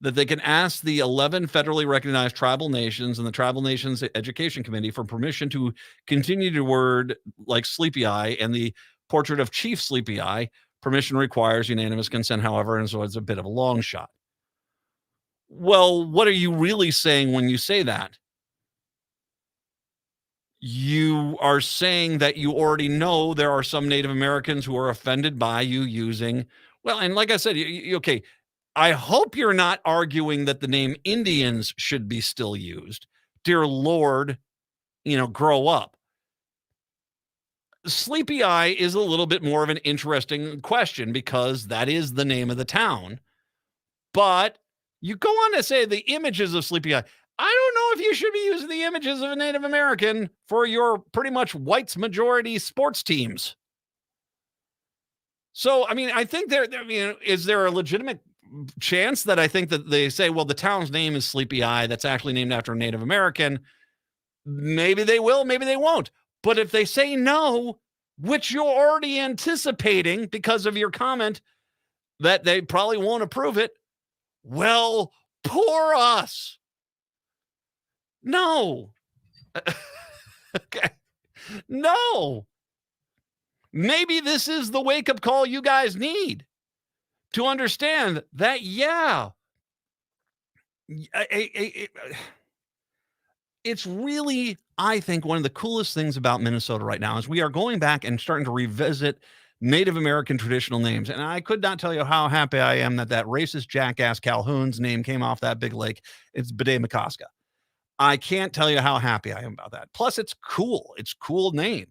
that they can ask the 11 federally recognized tribal nations and the Tribal Nations Education Committee for permission to continue to word like Sleepy Eye and the portrait of Chief Sleepy Eye. Permission requires unanimous consent, however, and so it's a bit of a long shot. Well, what are you really saying when you say that? You are saying that you already know there are some Native Americans who are offended by you using, well, and like I said, okay, I hope you're not arguing that the name Indians should be still used. Dear Lord, grow up. Sleepy Eye is a little bit more of an interesting question because that is the name of the town. But you go on to say the images of Sleepy Eye. I don't know if you should be using the images of a Native American for your pretty much whites majority sports teams. So, I mean, I think is there a legitimate chance that I think that they say, well, the town's name is Sleepy Eye. That's actually named after a Native American. Maybe they will, maybe they won't. But if they say no, which you're already anticipating because of your comment that they probably won't approve it, well, poor us. No. Okay. No. Maybe this is the wake-up call you guys need to understand that, yeah, It's really, I think, one of the coolest things about Minnesota right now is we are going back and starting to revisit Native American traditional names. And I could not tell you how happy I am that racist jackass Calhoun's name came off that big lake. It's Bede-Makaska. I can't tell you how happy I am about that. Plus, it's cool. It's a cool name.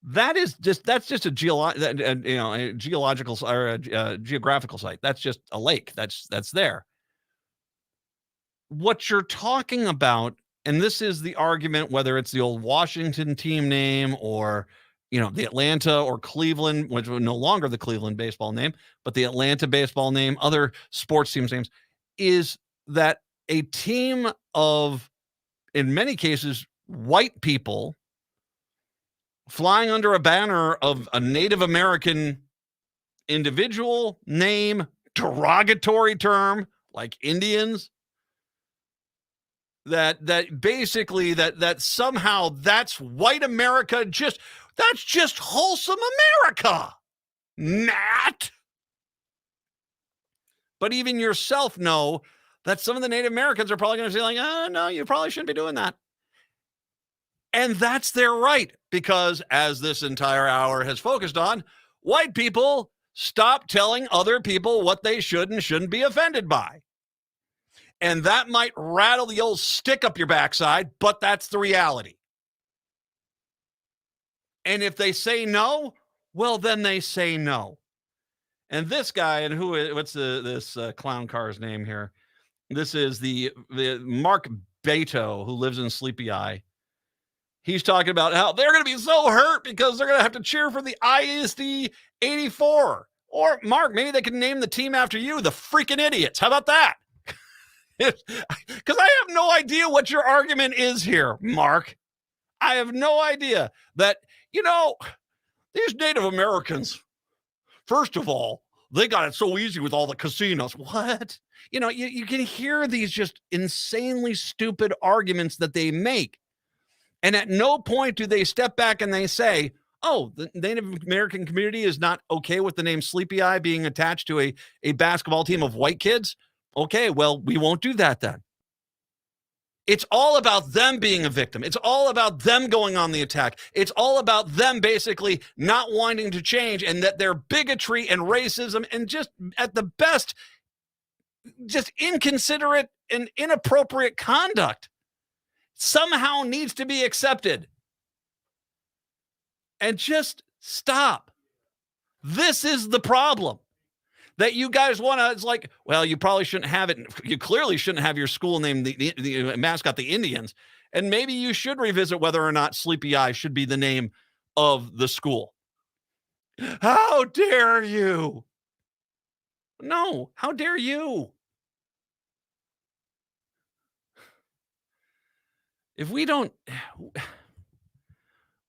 That's just a geological or a geographical site. That's just a lake. That's there. What you're talking about, and this is the argument, whether it's the old Washington team name or, the Atlanta or Cleveland, which was no longer the Cleveland baseball name, but the Atlanta baseball name, other sports teams names, is that a team of, in many cases, white people flying under a banner of a Native American individual name, derogatory term like Indians, that basically that somehow that's white America, that's just wholesome America, Matt. But even yourself know that some of the Native Americans are probably going to say like, oh, no, you probably shouldn't be doing that. And that's their right, because as this entire hour has focused on, white people stop telling other people what they should and shouldn't be offended by. And that might rattle the old stick up your backside, but that's the reality. And if they say no, well, then they say no. And this guy, and what's this clown car's name here? This is the Mark Beto, who lives in Sleepy Eye. He's talking about how they're going to be so hurt because they're going to have to cheer for the ISD 84. Or, Mark, maybe they can name the team after you, the freaking Idiots. How about that? Because I have no idea what your argument is here, Mark. I have no idea that, these Native Americans, first of all, they got it so easy with all the casinos. What? You can hear these just insanely stupid arguments that they make. And at no point do they step back and they say, oh, the Native American community is not okay with the name Sleepy Eye being attached to a basketball team of white kids. Okay, well, we won't do that then. It's all about them being a victim. It's all about them going on the attack. It's all about them basically not wanting to change, and that their bigotry and racism and just at the best, just inconsiderate and inappropriate conduct somehow needs to be accepted. And just stop. This is the problem. That you guys want to, it's like, well, you probably shouldn't have it. You clearly shouldn't have your school name, the mascot, the Indians. And maybe you should revisit whether or not Sleepy Eye should be the name of the school. How dare you? No, how dare you? If we don't,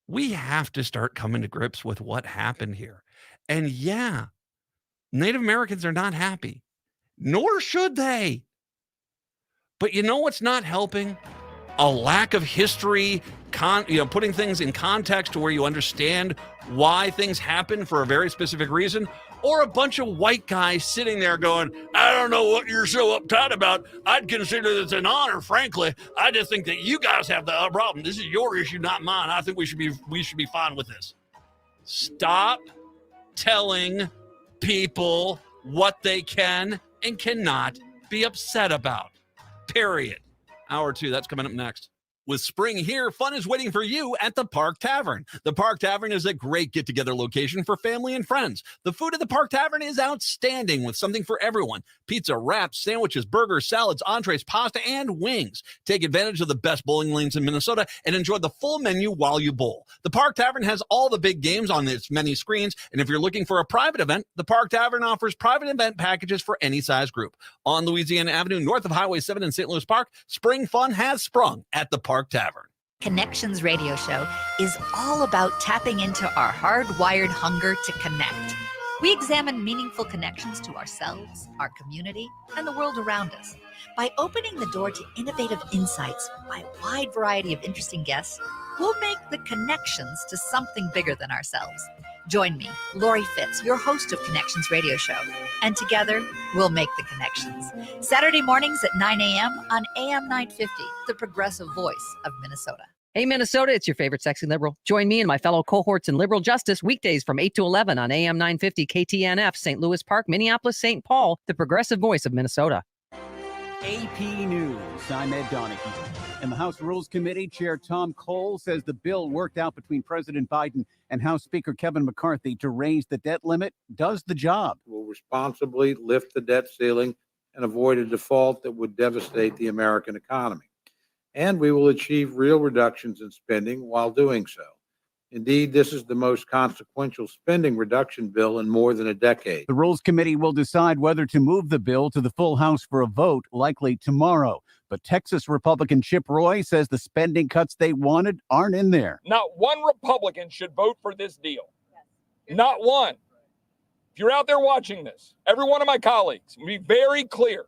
we have to start coming to grips with what happened here. And yeah, Native Americans are not happy, nor should they. But you know what's not helping? A lack of history, putting things in context to where you understand why things happen for a very specific reason, or a bunch of white guys sitting there going, I don't know what you're so uptight about. I'd consider this an honor, frankly. I just think that you guys have the problem. This is your issue, not mine. I think we should be fine with this. Stop telling people what they can and cannot be upset about. Period. Hour 2, that's coming up next. With spring here, fun is waiting for you at the Park Tavern. The Park Tavern is a great get-together location for family and friends. The food at the Park Tavern is outstanding with something for everyone. Pizza, wraps, sandwiches, burgers, salads, entrees, pasta, and wings. Take advantage of the best bowling lanes in Minnesota and enjoy the full menu while you bowl. The Park Tavern has all the big games on its many screens, and if you're looking for a private event, the Park Tavern offers private event packages for any size group. On Louisiana Avenue, north of Highway 7 in St. Louis Park, spring fun has sprung at the Park Tavern. Connections Radio Show is all about tapping into our hardwired hunger to connect. We examine meaningful connections to ourselves, our community, and the world around us. By opening the door to innovative insights by a wide variety of interesting guests, we'll make the connections to something bigger than ourselves. Join me, Lori Fitz, your host of Connections Radio Show, and together we'll make the connections. Saturday mornings at 9 a.m. on AM 950, the progressive voice of Minnesota. Hey, Minnesota, it's your favorite sexy liberal. Join me and my fellow cohorts in liberal justice weekdays from 8 to 11 on AM 950 KTNF, St. Louis Park, Minneapolis, St. Paul, the progressive voice of Minnesota. AP News, I'm Ed Donahue. In the House Rules Committee, Chair Tom Cole says the bill worked out between President Biden and House Speaker Kevin McCarthy to raise the debt limit does the job. Will responsibly lift the debt ceiling and avoid a default that would devastate the American economy. And we will achieve real reductions in spending while doing so. Indeed, this is the most consequential spending reduction bill in more than a decade. The Rules Committee will decide whether to move the bill to the full House for a vote, likely tomorrow. But Texas Republican Chip Roy says the spending cuts they wanted aren't in there. Not one Republican should vote for this deal. Not one. If you're out there watching this, every one of my colleagues, be very clear.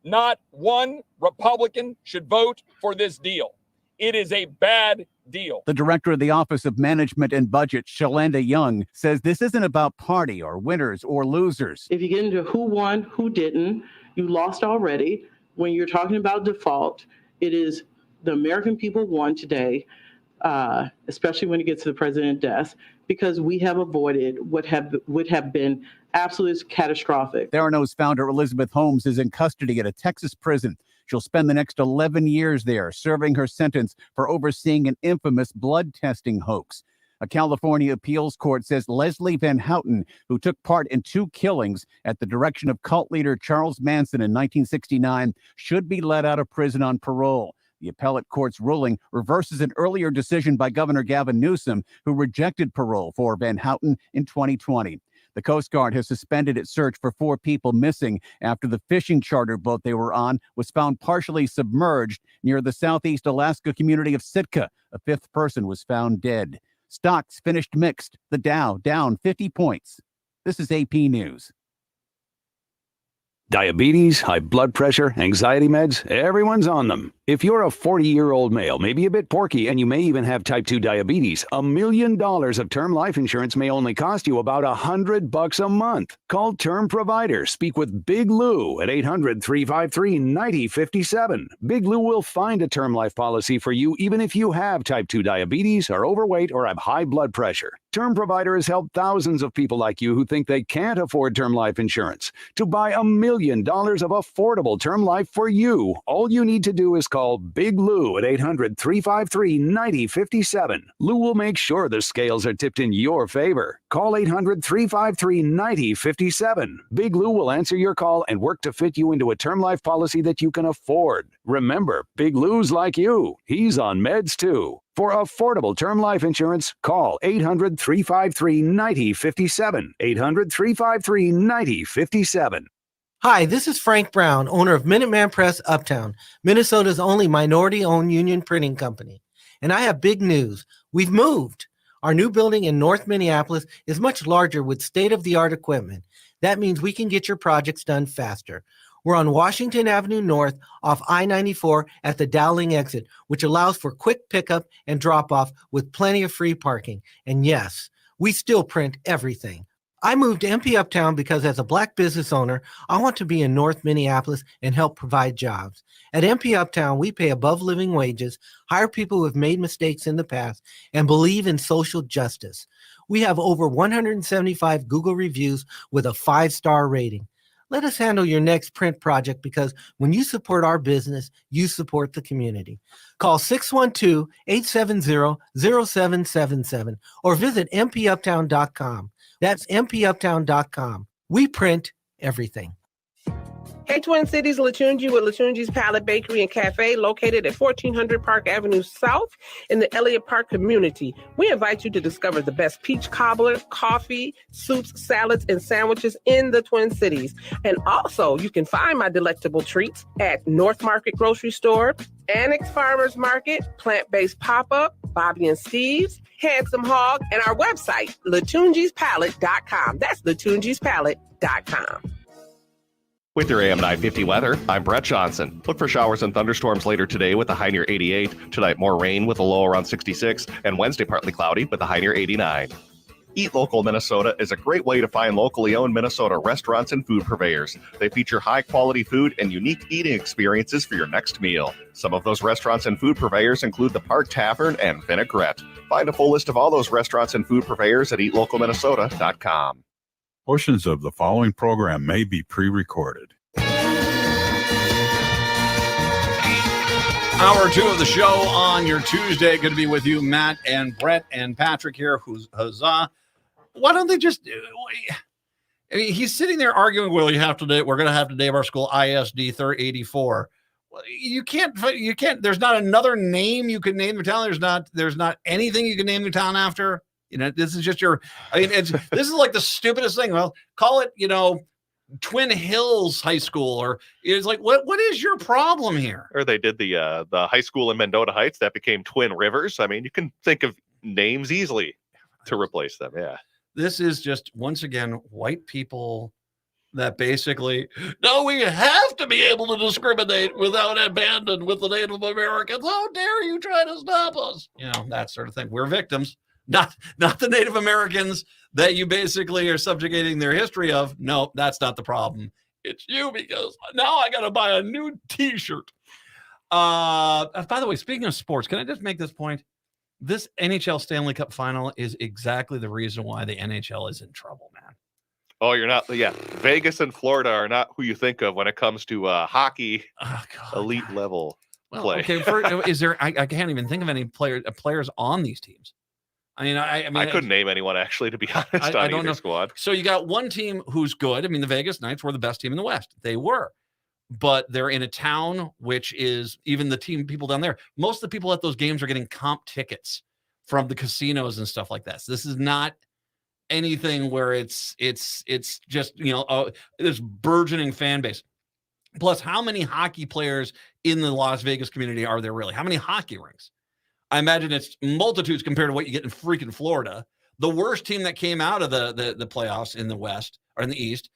Not one Republican should vote for this deal. It is a bad deal. The director of the Office of Management and Budget, Shalanda Young, says this isn't about party or winners or losers. If you get into who won, who didn't, you lost already. When you're talking about default, it is the American people won today, especially when it gets to the president's death, because we have avoided what would have been absolutely catastrophic. Theranos founder Elizabeth Holmes is in custody at a Texas prison. She'll spend the next 11 years there, serving her sentence for overseeing an infamous blood testing hoax. A California appeals court says Leslie Van Houten, who took part in 2 killings at the direction of cult leader Charles Manson in 1969, should be let out of prison on parole. The appellate court's ruling reverses an earlier decision by Governor Gavin Newsom, who rejected parole for Van Houten in 2020. The Coast Guard has suspended its search for 4 people missing after the fishing charter boat they were on was found partially submerged near the southeast Alaska community of Sitka. A 5th person was found dead. Stocks finished mixed. The Dow down 50 points. This is AP News. Diabetes, high blood pressure, anxiety meds, everyone's on them. If you're a 40-year-old male, maybe a bit porky, and you may even have type 2 diabetes, $1 million of term life insurance may only cost you about $100 a month. Call Term Provider. Speak with Big Lou at 800-353-9057. Big Lou will find a term life policy for you even if you have type 2 diabetes, are overweight, or have high blood pressure. Term Provider has helped thousands of people like you who think they can't afford term life insurance to buy $1 million of affordable term life for you. All you need to do is call Big Lou at 800-353-9057. Lou will make sure the scales are tipped in your favor. Call 800-353-9057. Big Lou will answer your call and work to fit you into a term life policy that you can afford. Remember, Big Lou's like you. He's on meds too. For affordable term life insurance, call 800-353-9057. 800-353-9057. Hi, this is Frank Brown, owner of Minuteman Press Uptown, Minnesota's only minority-owned union printing company. And I have big news. We've moved. Our new building in North Minneapolis is much larger with state-of-the-art equipment. That means we can get your projects done faster. We're on Washington Avenue North off I-94 at the Dowling exit, which allows for quick pickup and drop-off with plenty of free parking. And yes, we still print everything. I moved to MP Uptown because as a Black business owner, I want to be in North Minneapolis and help provide jobs. At MP Uptown, we pay above living wages, hire people who have made mistakes in the past, and believe in social justice. We have over 175 Google reviews with a 5-star rating. Let us handle your next print project because when you support our business, you support the community. Call 612-870-0777 or visit mpuptown.com. That's mpuptown.com. We print everything. Hey, Twin Cities, Latunji with Latunji's Palette Bakery and Cafe, located at 1400 Park Avenue South in the Elliott Park community. We invite you to discover the best peach cobbler, coffee, soups, salads, and sandwiches in the Twin Cities. And also, you can find my delectable treats at North Market Grocery Store, Annex Farmers Market, Plant-Based Pop-Up, Bobby and Steve's, Handsome Hog, and our website, latunjispalette.com. That's latunjispalette.com. With your AM 950 weather, I'm Brett Johnson. Look for showers and thunderstorms later today with a high near 88. Tonight, more rain with a low around 66. And Wednesday, partly cloudy with a high near 89. Eat Local Minnesota is a great way to find locally owned Minnesota restaurants and food purveyors. They feature high-quality food and unique eating experiences for your next meal. Some of those restaurants and food purveyors include the Park Tavern and Vinaigrette. Find a full list of all those restaurants and food purveyors at eatlocalminnesota.com. Portions of the following program may be pre-recorded. Hour 2 of the show on your Tuesday. Good to be with you, Matt and Brett and Patrick here. Huzzah. Why don't they just... I mean, he's sitting there arguing, well, we're going to have to name our school ISD 84. Well, you can't, there's not another name you can name the town. There's not anything you can name the town after. This is just this is like the stupidest thing. Well, call it, Twin Hills High School, or it's like, what is your problem here? Or they did the high school in Mendota Heights that became Twin Rivers. I mean, you can think of names easily to replace them. Yeah. This is just, once again, white people that basically, no, we have to be able to discriminate without abandon with the Native Americans. How dare you try to stop us? That sort of thing. We're victims, not the Native Americans that you basically are subjugating their history of. No, that's not the problem. It's you, because now I got to buy a new T-shirt. By the way, speaking of sports, can I just make this point? This NHL Stanley Cup final is exactly the reason why the NHL is in trouble, man. Oh, you're not. Yeah. Vegas and Florida are not who you think of when it comes to hockey elite level play. Okay. Is there, I can't even think of any players on these teams. I mean, I couldn't name anyone, actually, to be honest, on either squad. So you got one team who's good. I mean, the Vegas Knights were the best team in the West. They were. But they're in a town which is, even the people down there, most of the people at those games are getting comp tickets from the casinos and stuff like that. So this is not anything where it's just, this burgeoning fan base. Plus, how many hockey players in the Las Vegas community are there really? How many hockey rinks? I imagine it's multitudes compared to what you get in freaking Florida. The worst team that came out of the playoffs in the West or in the East,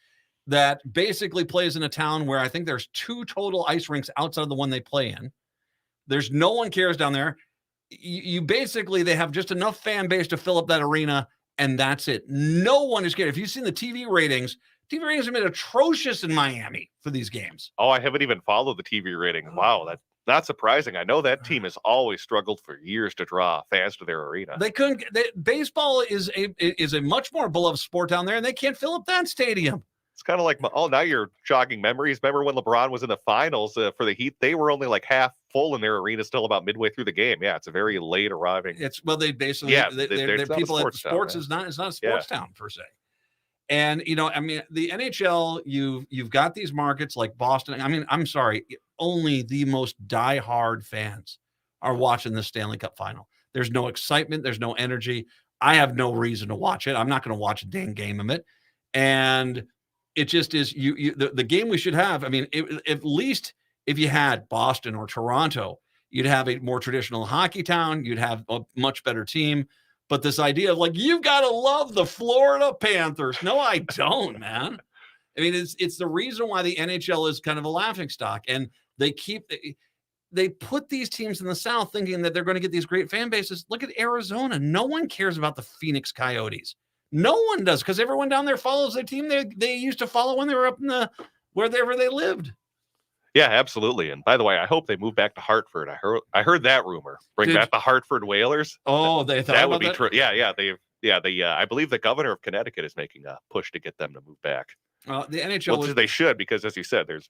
that basically plays in a town where I think there's 2 total ice rinks outside of the one they play in. There's no one cares down there. You basically, they have just enough fan base to fill up that arena, and that's it. No one is scared. If you've seen the TV ratings have been atrocious in Miami for these games. Oh, I haven't even followed the TV rating. Wow, that's not surprising. I know that team has always struggled for years to draw fans to their arena. They couldn't. Baseball is a much more beloved sport down there, and they can't fill up that stadium. It's kind of like, now you're jogging memories. Remember when LeBron was in the finals for the Heat? They were only like half full in their arena still about midway through the game. Yeah, it's a very late arriving. They basically, they're people at sports is not a sports town per se. And, I mean, the NHL, you've got these markets like Boston. I mean, I'm sorry, only the most diehard fans are watching the Stanley Cup final. There's no excitement. There's no energy. I have no reason to watch it. I'm not going to watch a dang game of it. And it just is the game we should have. I mean, at least if you had Boston or Toronto, you'd have a more traditional hockey town. You'd have a much better team. But this idea of like, you've got to love the Florida Panthers. No, I don't, man. I mean, it's the reason why the NHL is kind of a laughingstock. And they put these teams in the South thinking that they're going to get these great fan bases. Look at Arizona. No one cares about the Phoenix Coyotes. No one does, because everyone down there follows the team they used to follow when they were up in wherever they lived. Yeah, absolutely. And by the way, I hope they move back to Hartford. I heard that rumor. Bring back the Hartford Whalers. Oh, they thought that would be true. Yeah. I believe the governor of Connecticut is making a push to get them to move back. The NHL, they should, because as you said, there's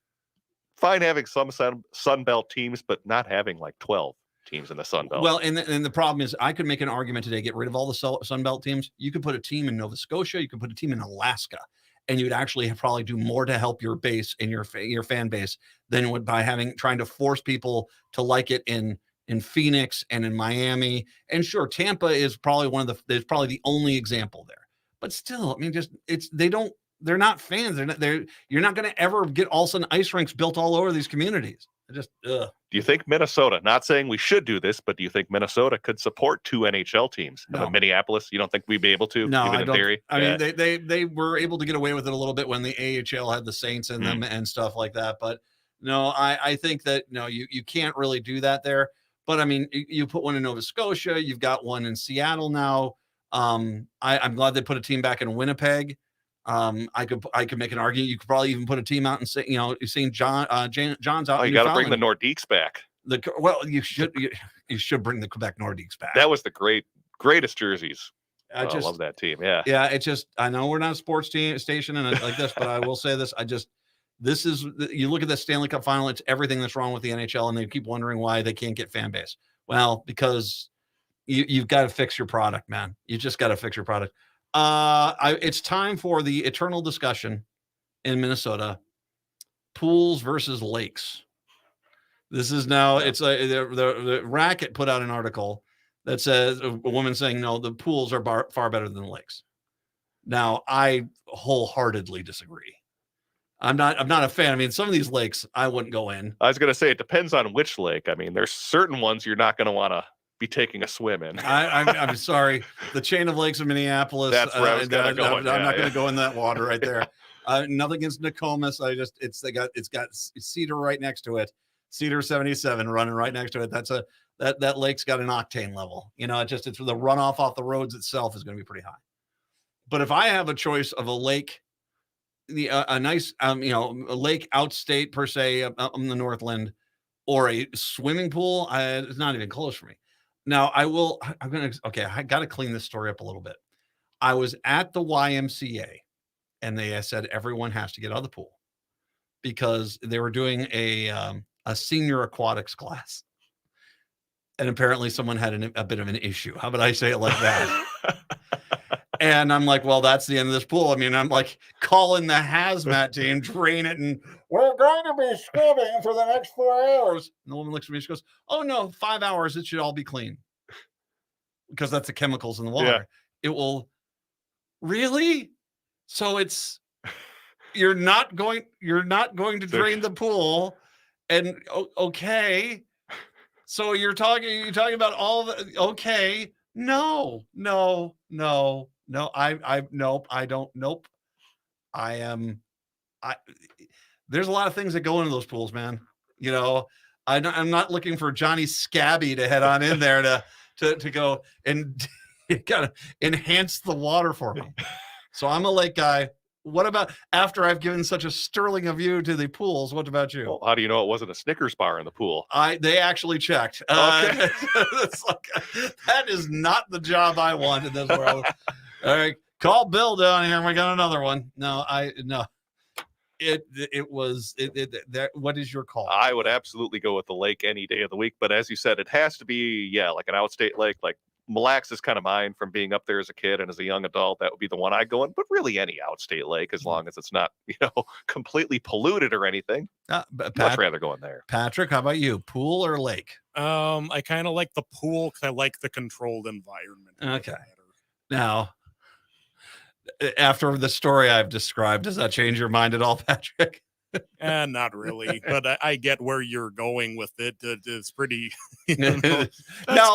fine having some Sun Belt teams, but not having like 12 teams in the Sun Belt. Well, and the problem is, I could make an argument today, get rid of all the Sun Belt teams. You could put a team in Nova Scotia. You could put a team in Alaska, and you'd actually probably do more to help your base and your fan base than would by trying to force people to like it in Phoenix and in Miami. And sure, Tampa is probably there's probably the only example there. But still, I mean, they're not fans. You're not going to ever get all of a sudden ice rinks built all over these communities. Do you think Minnesota, not saying we should do this, but do you think Minnesota could support 2 NHL teams? No. Minneapolis, you don't think we'd be able to? No, even I in don't. Theory? I mean, they were able to get away with it a little bit when the AHL had the Saints in them and stuff like that. But no, I think that you can't really do that there. But I mean, you put one in Nova Scotia, you've got one in Seattle now. I'm glad they put a team back in Winnipeg. I could make an argument. You could probably even put a team out and say, St. John's out. Oh, you got to bring the Nordiques back. You should bring the Quebec Nordiques back. That was the greatest jerseys. I love that team. Yeah. Yeah. It's just, I know we're not a sports station and like this, but I will say this. You look at the Stanley Cup final, it's everything that's wrong with the NHL, and they keep wondering why they can't get fan base. Well, because you've got to fix your product, man. You just got to fix your product. It's time for the eternal discussion in Minnesota: pools versus lakes. This is now, it's the Racket put out an article that says a woman saying, no, the pools are far better than the lakes. Now, I wholeheartedly disagree. I'm not a fan. I mean, some of these lakes I wouldn't go in. I was going to say, it depends on which lake. I mean, there's certain ones you're not going to want to be taking a swim in. I'm sorry. The chain of lakes in Minneapolis. That's where I was going to go. I'm not going to go in that water right there. Nothing against Nokomis. It's got Cedar right next to it. Cedar 77 running right next to it. That lake's got an octane level. It's the runoff off the roads itself is going to be pretty high. But if I have a choice of a lake, a nice a lake outstate per se in the Northland, or a swimming pool, it's not even close for me. Now I got to clean this story up a little bit. I was at the YMCA and they said everyone has to get out of the pool because they were doing a senior aquatics class. And apparently someone had a bit of an issue. How about I say it like that? And I'm like, well, that's the end of this pool. I mean, I'm like calling the hazmat team, drain it, and we're going to be swimming for the next 4 hours. And the woman looks at me, she goes, oh no, 5 hours, it should all be clean. Because that's the chemicals in the water. Yeah. It will really? So you're not going to drain the pool. And okay. So you're talking about all the okay. No. There's a lot of things that go into those pools, man. I'm not looking for Johnny Scabby to head on in there to go and kind of enhance the water for me. So I'm a lake guy. What about after I've given such a sterling of you to the pools? What about you? Well, how do you know it wasn't a Snickers bar in the pool? They actually checked. Okay. That is not the job I want in this world. All right, call Bill down here. We got another one. No. What is your call? I would absolutely go with the lake any day of the week. But as you said, it has to be, like an outstate lake, like Mille Lacs is kind of mine from being up there as a kid and as a young adult. That would be the one I go in, but really any outstate lake, as long as it's not, completely polluted or anything. Much rather go in there. Patrick, how about you? Pool or lake? I kind of like the pool because I like the controlled environment. Okay. Now, after the story I've described, does that change your mind at all, Patrick? Not really, but I get where you're going with it. It's pretty, Now,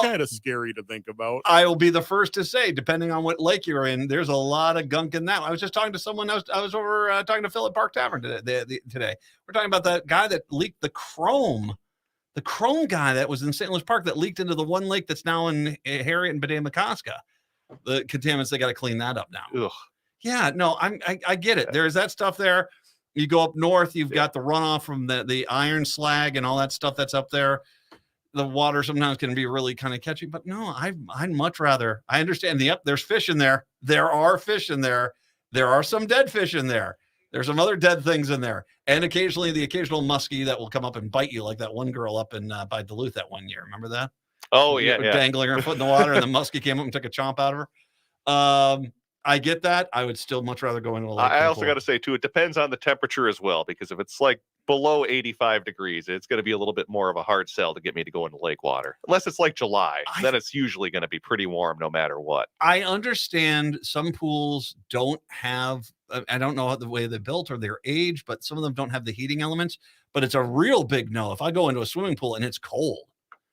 kind of scary to think about. I will be the first to say, depending on what lake you're in, there's a lot of gunk in that. I was just talking to someone. I was over talking to Philip Park Tavern today. We're talking about that guy that leaked the chrome guy that was in St. Louis Park that leaked into the one lake that's now in Harriet and Bede-Makaska. The contaminants, they got to clean that up now. Ugh. Yeah, no, I get it. There's that stuff there. You go up north, you've got the runoff from the iron slag and all that stuff that's up there. The water sometimes can be really kind of catchy, but no, I'd much rather. I understand there's fish in there. There are fish in there. There are some dead fish in there. There's some other dead things in there, and occasionally the occasional muskie that will come up and bite you, like that one girl up in by Duluth that one year. Remember that? Oh yeah, dangling her foot in the water, and the muskie came up and took a chomp out of her. I get that. I would still much rather go into a lake. I also got to say too, it depends on the temperature as well, because if it's like below 85 degrees, it's going to be a little bit more of a hard sell to get me to go into lake water. Unless it's like July, then it's usually going to be pretty warm no matter what. I understand some pools don't have, I don't know the way they're built or their age, but some of them don't have the heating elements. But it's a real big no if I go into a swimming pool and it's cold.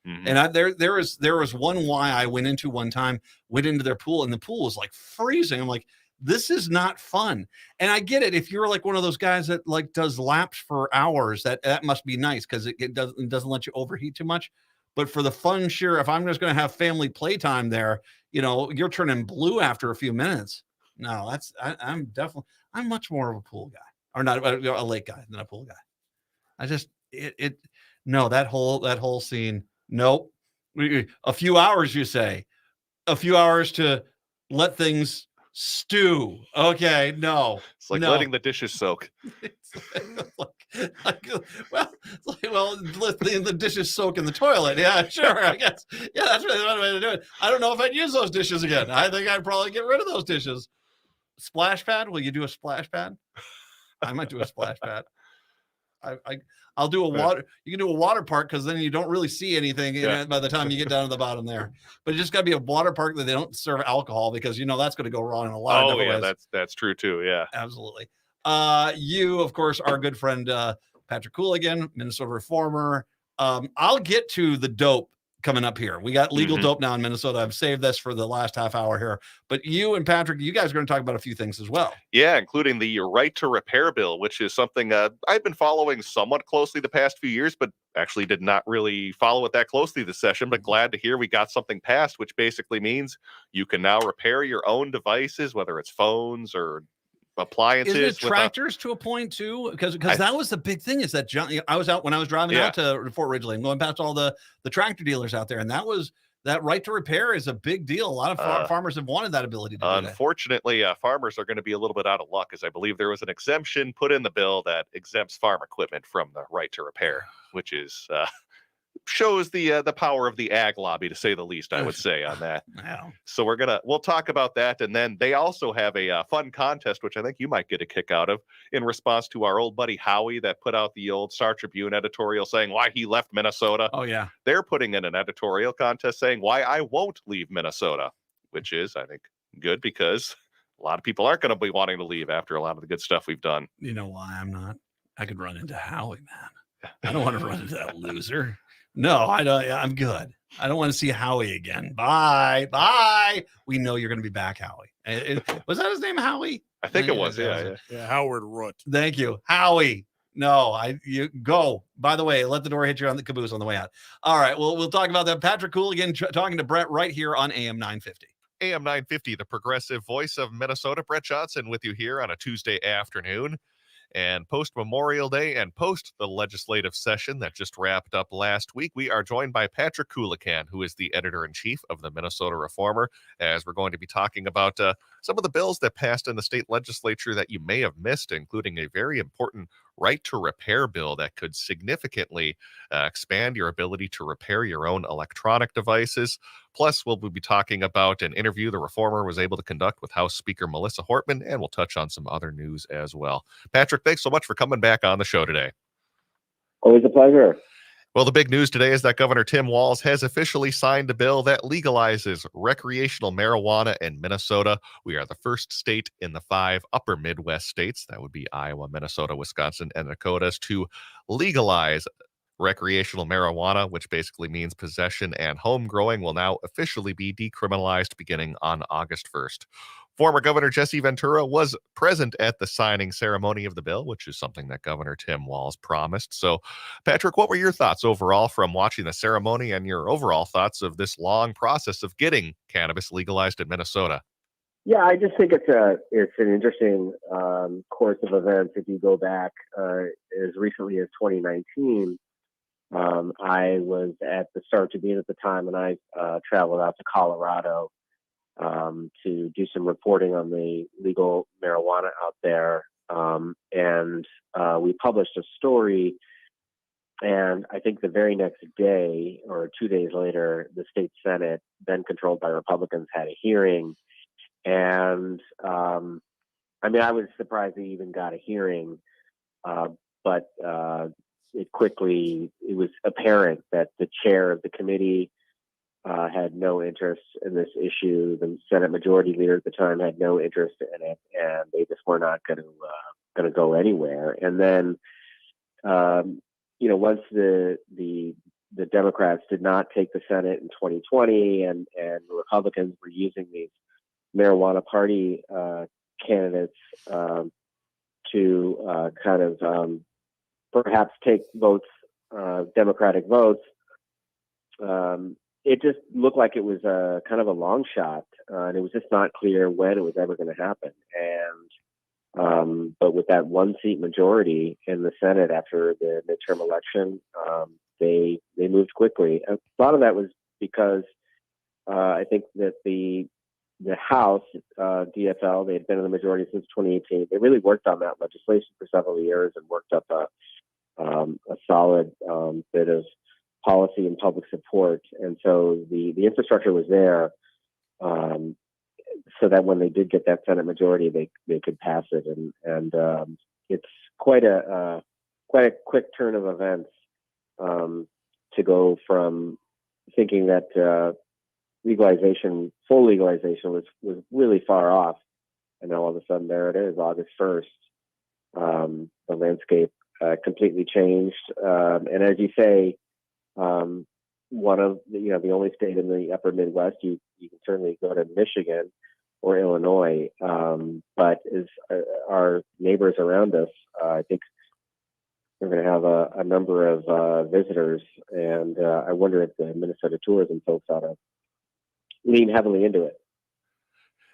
Mm-hmm. And there was one Y I went into one time, went into their pool, and the pool was like freezing. I'm like, this is not fun. And I get it. If you're like one of those guys that like does laps for hours, that must be nice because it doesn't let you overheat too much. But for the fun, sure, if I'm just going to have family playtime there, you're turning blue after a few minutes. No, I'm much more of a pool guy, or not a lake guy than a pool guy. I just, no, that whole scene. Nope. A few hours, you say, a few hours to let things stew. Okay. No, It's like no. letting the dishes soak. Well, let the dishes soak in the toilet. Yeah, sure. I guess. Yeah, that's really the way to do it. I don't know if I'd use those dishes again. I think I'd probably get rid of those dishes. Splash pad? Will you do a splash pad? I might do a splash pad. I'll do a water. You can do a water park because then you don't really see anything in it by the time you get down to the bottom there. But it just got to be a water park that they don't serve alcohol because that's going to go wrong in a lot of different ways. That's true too. Yeah, absolutely. You, of course, our good friend Patrick Cooligan, Minnesota reformer. I'll get to the dope coming up here. We got legal dope now in Minnesota. I've saved this for the last half hour here. But you and Patrick, you guys are going to talk about a few things as well. Yeah, including the right to repair bill, which is something I've been following somewhat closely the past few years, but actually did not really follow it that closely this session. But glad to hear we got something passed, which basically means you can now repair your own devices, whether it's phones or appliances. Isn't it tractors to a point too? Because that was the big thing. Is that I was out when I was driving out to Fort Ridgely and going past all the tractor dealers out there, and that right to repair is a big deal. A lot of farmers have wanted that ability to do that. Unfortunately, farmers are going to be a little bit out of luck, as I believe there was an exemption put in the bill that exempts farm equipment from the right to repair, which is shows the power of the ag lobby, to say the least, I would say on that. Wow. So we'll talk about that. And then they also have a fun contest, which I think you might get a kick out of, in response to our old buddy Howie that put out the old Star Tribune editorial saying why he left Minnesota. Oh yeah. They're putting in an editorial contest saying why I won't leave Minnesota, which is, I think, good because a lot of people aren't going to be wanting to leave after a lot of the good stuff we've done. You know why I'm not? I could run into Howie, man. I don't want to run into that loser. No, I don't. I'm good. I don't want to see Howie again. Bye. We know you're going to be back, Howie. Was that his name, Howie? I think it was. Yeah. Howard Root. Thank you, Howie. No, you go. By the way, let the door hit you on the caboose on the way out. All right. Well, we'll talk about that. Patrick Cooligan talking to Brett right here on AM 950. AM 950, the progressive voice of Minnesota. Brett Johnson with you here on a Tuesday afternoon. And post-Memorial Day and post the legislative session that just wrapped up last week, we are joined by Patrick Cooligan, who is the editor-in-chief of the Minnesota Reformer, as we're going to be talking about some of the bills that passed in the state legislature that you may have missed, including a very important right to repair bill that could significantly expand your ability to repair your own electronic devices. Plus, we'll be talking about an interview the Reformer was able to conduct with House Speaker Melissa Hortman, and we'll touch on some other news as well. Patrick, thanks so much for coming back on the show today. Always a pleasure. Well, the big news today is that Governor Tim Walz has officially signed a bill that legalizes recreational marijuana in Minnesota. We are the first state in the 5 upper Midwest states, that would be Iowa, Minnesota, Wisconsin, and Dakotas, to legalize recreational marijuana, which basically means possession and home growing, will now officially be decriminalized beginning on August 1st. Former Governor Jesse Ventura was present at the signing ceremony of the bill, which is something that Governor Tim Walz promised. So, Patrick, what were your thoughts overall from watching the ceremony and your overall thoughts of this long process of getting cannabis legalized in Minnesota? Yeah, I just think it's an interesting course of events. If you go back as recently as 2019, I was at the Star Tribune at the time, and I traveled out to Colorado to do some reporting on the legal marijuana out there. And we published a story, and I think the very next day or 2 days later, the state Senate, then controlled by Republicans, had a hearing. And I mean, I was surprised they even got a hearing, but it was apparent that the chair of the committee had no interest in this issue. The Senate Majority Leader at the time had no interest in it, and they just were not going to go anywhere. And then, once the Democrats did not take the Senate in 2020, and the Republicans were using these marijuana party candidates to kind of perhaps take votes, Democratic votes, it just looked like it was a kind of a long shot, and it was just not clear when it was ever going to happen. But with that one seat majority in the Senate after the midterm election, they moved quickly. A lot of that was because I think that the House, DFL, they had been in the majority since 2018. They really worked on that legislation for several years and worked up a solid bit of policy and public support. And so the infrastructure was there, so that when they did get that Senate majority, they could pass it. And it's quite a quick turn of events to go from thinking that full legalization was really far off, and now all of a sudden there it is, August 1st. The landscape completely changed, and as you say, one of the only state in the upper Midwest. You can certainly go to Michigan or Illinois, but as our neighbors around us, I think we're going to have a number of visitors, and I wonder if the Minnesota tourism folks ought to lean heavily into it.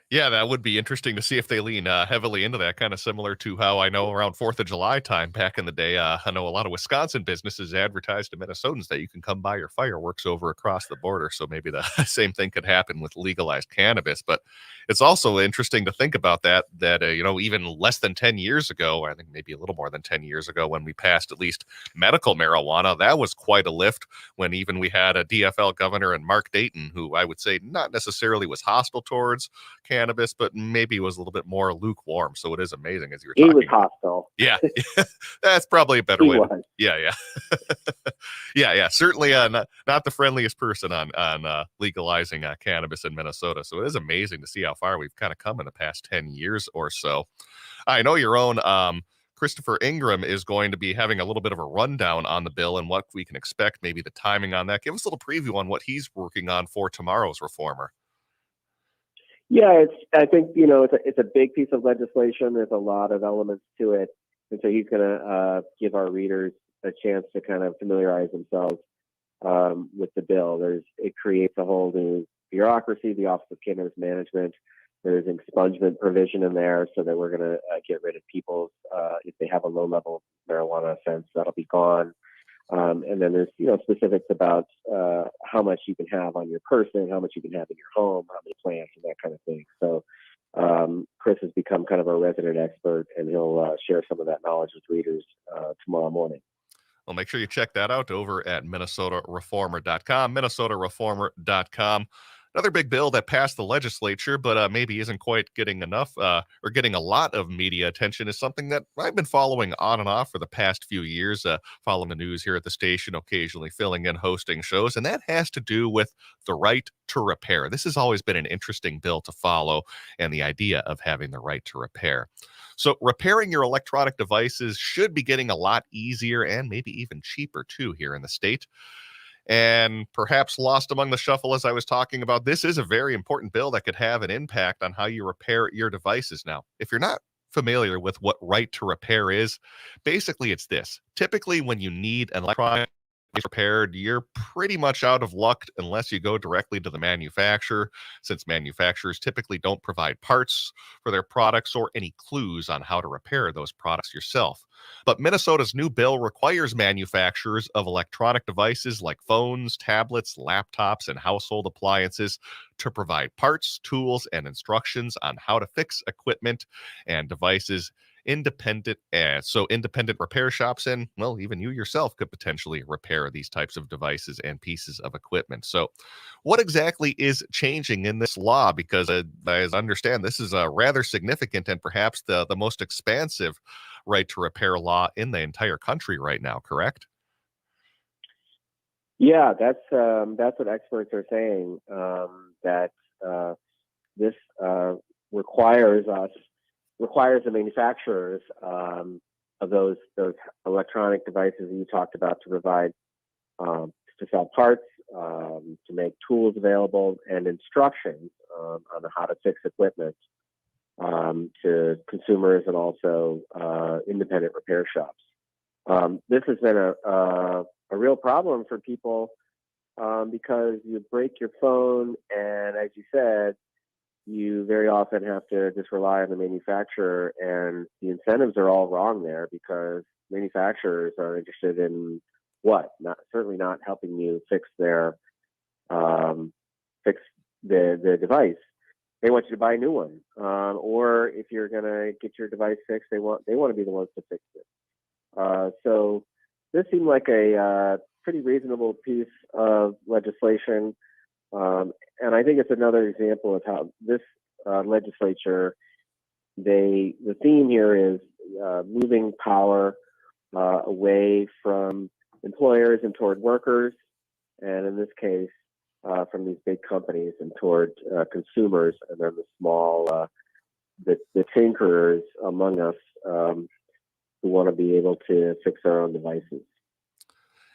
Yeah, that would be interesting to see if they lean heavily into that, kind of similar to how I know around 4th of July time back in the day, I know a lot of Wisconsin businesses advertised to Minnesotans that you can come buy your fireworks over across the border. So maybe the same thing could happen with legalized cannabis. But it's also interesting to think about that even less than 10 years ago, I think maybe a little more than 10 years ago, when we passed at least medical marijuana, that was quite a lift when even we had a DFL governor and Mark Dayton, who I would say not necessarily was hostile towards cannabis, but maybe was a little bit more lukewarm. So it is amazing, as you were talking. He was hostile. Yeah, that's probably a better He way. was. Yeah. Yeah. Certainly not the friendliest person on legalizing cannabis in Minnesota. So it is amazing to see how far we've kind of come in the past 10 years or so. I know your own Christopher Ingram is going to be having a little bit of a rundown on the bill and what we can expect, maybe the timing on that. Give us a little preview on what he's working on for tomorrow's reformer. Yeah, I think it's a big piece of legislation. There's a lot of elements to it, and so he's going to give our readers a chance to kind of familiarize themselves with the bill. It creates a whole new bureaucracy, the Office of Cannabis Management. There's an expungement provision in there, so that we're going to get rid of people if they have a low-level marijuana offense. That'll be gone. And then there's specifics about how much you can have on your person, how much you can have in your home, how many plants, and that kind of thing. So Chris has become kind of a resident expert, and he'll share some of that knowledge with readers tomorrow morning. Well, make sure you check that out over at MinnesotaReformer.com, MinnesotaReformer.com. Another big bill that passed the legislature, but maybe isn't quite getting enough or getting a lot of media attention, is something that I've been following on and off for the past few years, following the news here at the station, occasionally filling in hosting shows, and that has to do with the right to repair. This has always been an interesting bill to follow, and the idea of having the right to repair. So repairing your electronic devices should be getting a lot easier and maybe even cheaper too here in the state. And perhaps lost among the shuffle, as I was talking about, this is a very important bill that could have an impact on how you repair your devices. Now, if you're not familiar with what right to repair is, basically it's this. Typically, when you need an electronic device repaired, you're pretty much out of luck unless you go directly to the manufacturer, since manufacturers typically don't provide parts for their products or any clues on how to repair those products yourself. But Minnesota's new bill requires manufacturers of electronic devices like phones, tablets, laptops, and household appliances to provide parts, tools, and instructions on how to fix equipment and devices independent repair shops, and well, even you yourself could potentially repair these types of devices and pieces of equipment. So what exactly is changing in this law? Because as I understand, this is rather significant and perhaps the most expansive right to repair law in the entire country right now, correct? Yeah, that's what experts are saying, that this requires the manufacturers of those electronic devices that you talked about to provide to sell parts, to make tools available, and instructions on how to fix equipment to consumers and also independent repair shops. This has been a real problem for people because you break your phone, and as you said, you very often have to just rely on the manufacturer, and the incentives are all wrong there because manufacturers are interested in certainly not helping you fix the device. They want you to buy a new one, or if you're gonna get your device fixed, they want to be the ones to fix it. So this seemed like a pretty reasonable piece of legislation, and I think it's another example of how this legislature, the theme here is moving power away from employers and toward workers, and in this case, from these big companies and toward consumers, and then the small, the tinkerers among us who want to be able to fix their own devices.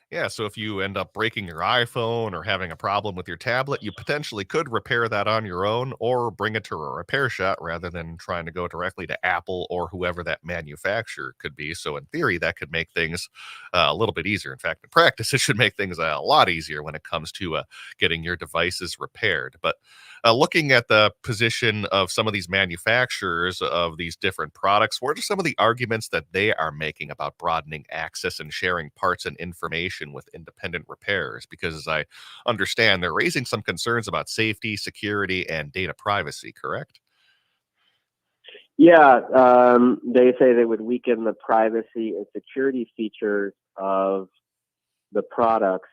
Yeah, so if you end up breaking your iPhone or having a problem with your tablet, you potentially could repair that on your own or bring it to a repair shop rather than trying to go directly to Apple or whoever that manufacturer could be. So in theory, that could make things a little bit easier. In fact, in practice, it should make things a lot easier when it comes to getting your devices repaired. But looking at the position of some of these manufacturers of these different products, what are some of the arguments that they are making about broadening access and sharing parts and information with independent repairers? Because as I understand, they're raising some concerns about safety, security, and data privacy, correct? Yeah, they say they would weaken the privacy and security features of the products.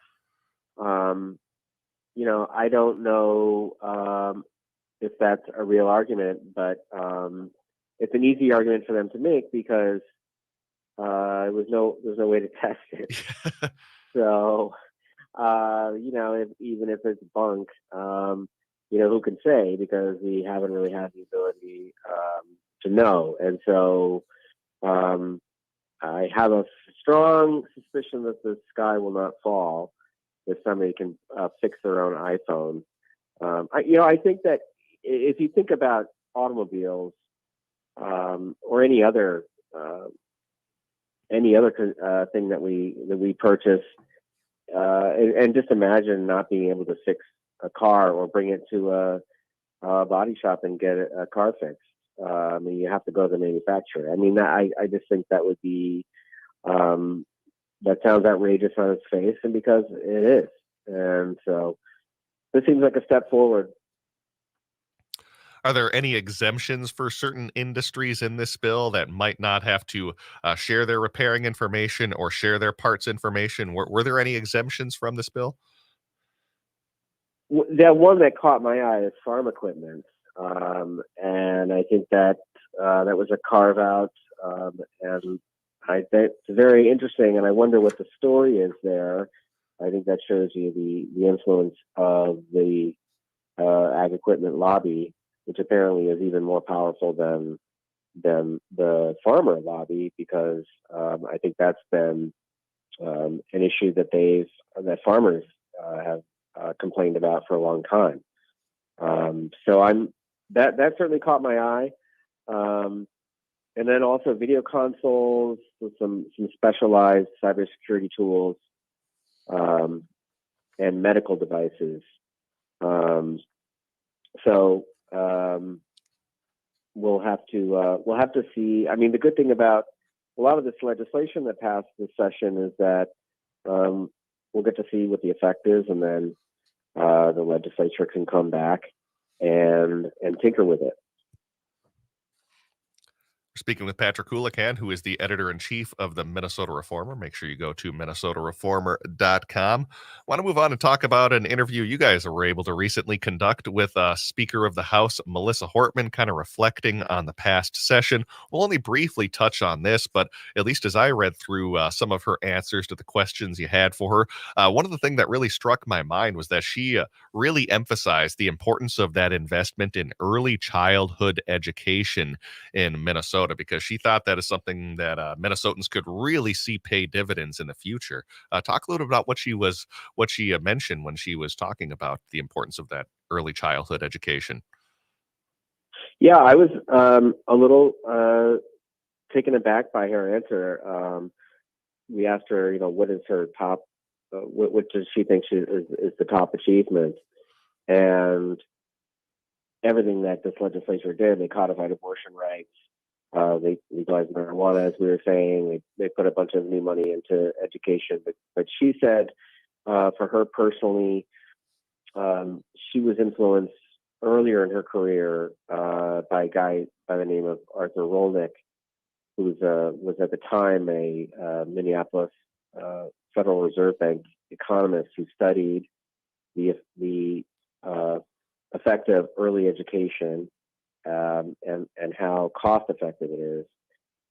I don't know if that's a real argument, but it's an easy argument for them to make because there's no way to test it. So, even if it's bunk, who can say, because we haven't really had the ability to know. And so I have a strong suspicion that the sky will not fall if somebody can fix their own iPhone. I think that if you think about automobiles or any other thing that we purchase, and just imagine not being able to fix a car or bring it to a body shop and get a car fixed. You have to go to the manufacturer. I just think that would be that sounds outrageous on its face, and because it is. And so this seems like a step forward. Are there any exemptions for certain industries in this bill that might not have to share their repairing information or share their parts information? Were there any exemptions from this bill? The one that caught my eye is farm equipment, and I think that that was a carve out, and I think it's very interesting. And I wonder what the story is there. I think that shows you the influence of the ag equipment lobby, which apparently is even more powerful than the farmer lobby, because I think that's been an issue that farmers have complained about for a long time. So that certainly caught my eye. And then also video consoles with some specialized cybersecurity tools, and medical devices. So we'll have to see. The good thing about a lot of this legislation that passed this session is that we'll get to see what the effect is, and then the legislature can come back and tinker with it. We're speaking with Patrick Houlihan, who is the editor-in-chief of the Minnesota Reformer. Make sure you go to minnesotareformer.com. Want to move on and talk about an interview you guys were able to recently conduct with Speaker of the House, Melissa Hortman, kind of reflecting on the past session. We'll only briefly touch on this, but at least as I read through some of her answers to the questions you had for her, one of the things that really struck my mind was that she really emphasized the importance of that investment in early childhood education in Minnesota, because she thought that is something that Minnesotans could really see pay dividends in the future. Talk a little bit about what she mentioned when she was talking about the importance of that early childhood education. Yeah, I was a little taken aback by her answer. We asked her, what is her top which she thinks is the top achievement. And everything that this legislature did, they codified abortion rights, they legalized marijuana, as we were saying, they put a bunch of new money into education. But she said, for her personally, she was influenced earlier in her career by a guy by the name of Arthur Rolnick, who was at the time a Minneapolis Federal Reserve Bank economist who studied the effect of early education and how cost effective it is.